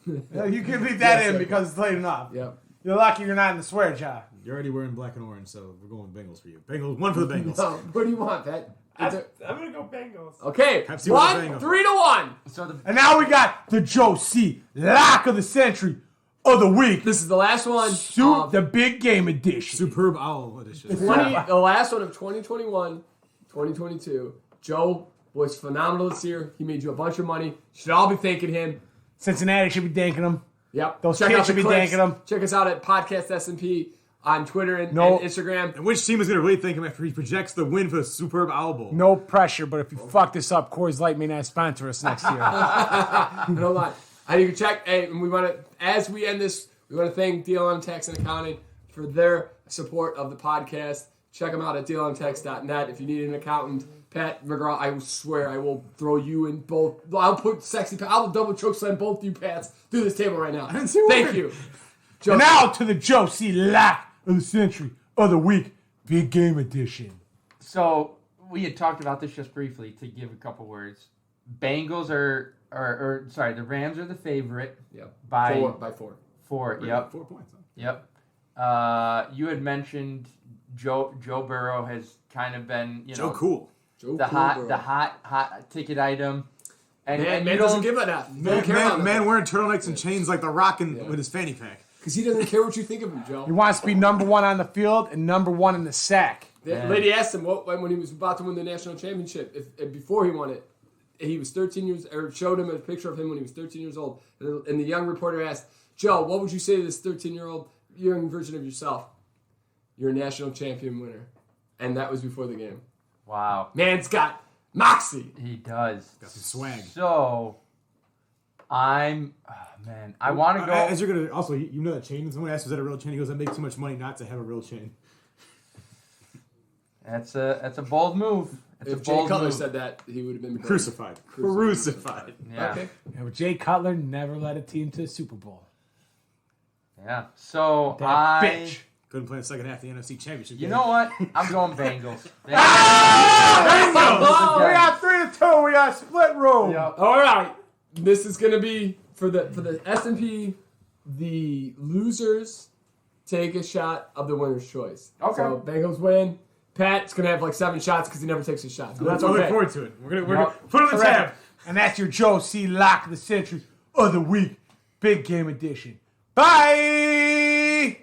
You can leave that in because it's late enough. Yep. You're lucky you're not in the swear jar. You're already wearing black and orange, so we're going with Bengals for you. Bengals, 1 for the Bengals. So, what do you want, Pat? I'm gonna go Bengals. Okay. Pepsi with the 1, Bengals. 3 to 1. So the And now we got the Joe C. Lock of the Century of the Week. This is the last one. Suit the big game edition. Superb Owl edition. The last one of 2021, 2022. Joe was phenomenal this year. He made you a bunch of money. Should all be thanking him. Cincinnati should be thanking them. Yep. Those Check kids out the should be clips. thanking him. Check us out at Podcast S&P on Twitter and No. Instagram. And which team is going to really thank him after he projects the win for the Superb Owl Bowl? No pressure, but if you fuck this up, Coors Light may not sponsor us next year. Hold on. And you can check. Hey, and we want to, as we end this, we want to thank DLM Tax and Accounting for their support of the podcast. Check them out at dlmtax.net. If you need an accountant, Pat McGraw, I swear I will throw you in both. I'll put sexy. I'll double choke slam both you Pats through this table right now. Thank you. And now to the Joe C. Lock of the Century of the Week, big game edition. So we had talked about this just briefly to give a couple words. Bengals or sorry, the Rams are the favorite. Yep. By 4. 4. Yep. 4 points. Huh? Yep. You had mentioned Joe Burrow has kind of been, Joe Cool. the hot ticket item. And Man you doesn't don't- give a that. Man wearing turtlenex and chains like the Rock with his fanny pack. Because he doesn't care what you think of him, Joe. He wants to be number one on the field and number one in the sack. The lady asked him when he was about to win the national championship, if before he won it, he was 13 years, or showed him a picture of him when he was 13 years old. And the young reporter asked, Joe, what would you say to this 13-year-old young version of yourself? You're a national champion winner. And that was before the game. Wow. Man's got moxie. He does. Got some swag. So, I want to go. As you're gonna also, you know that chain. Someone asked, "Was that a real chain?" He goes, "I make too much money not to have a real chain." That's a bold move. That's If a Jay bold Cutler move. said that, he would have been Crucified. Crucified. Yeah. Okay. Yeah, but Jay Cutler never led a team to the Super Bowl. Yeah. So That bitch. Couldn't play the second half of the NFC Championship. You game. know what? I'm going Bengals. We got 3-2. We got split room. Yep. All right. This is going to be for the S&P. The losers take a shot of the winner's choice. Okay. So Bengals win. Pat's going to have like 7 shots because he never takes his shots. But that's I look okay. forward to it. We're gonna Yep. put it on the tab. And that's your Joe C. Lock of the Century of the Week, big game edition. Bye.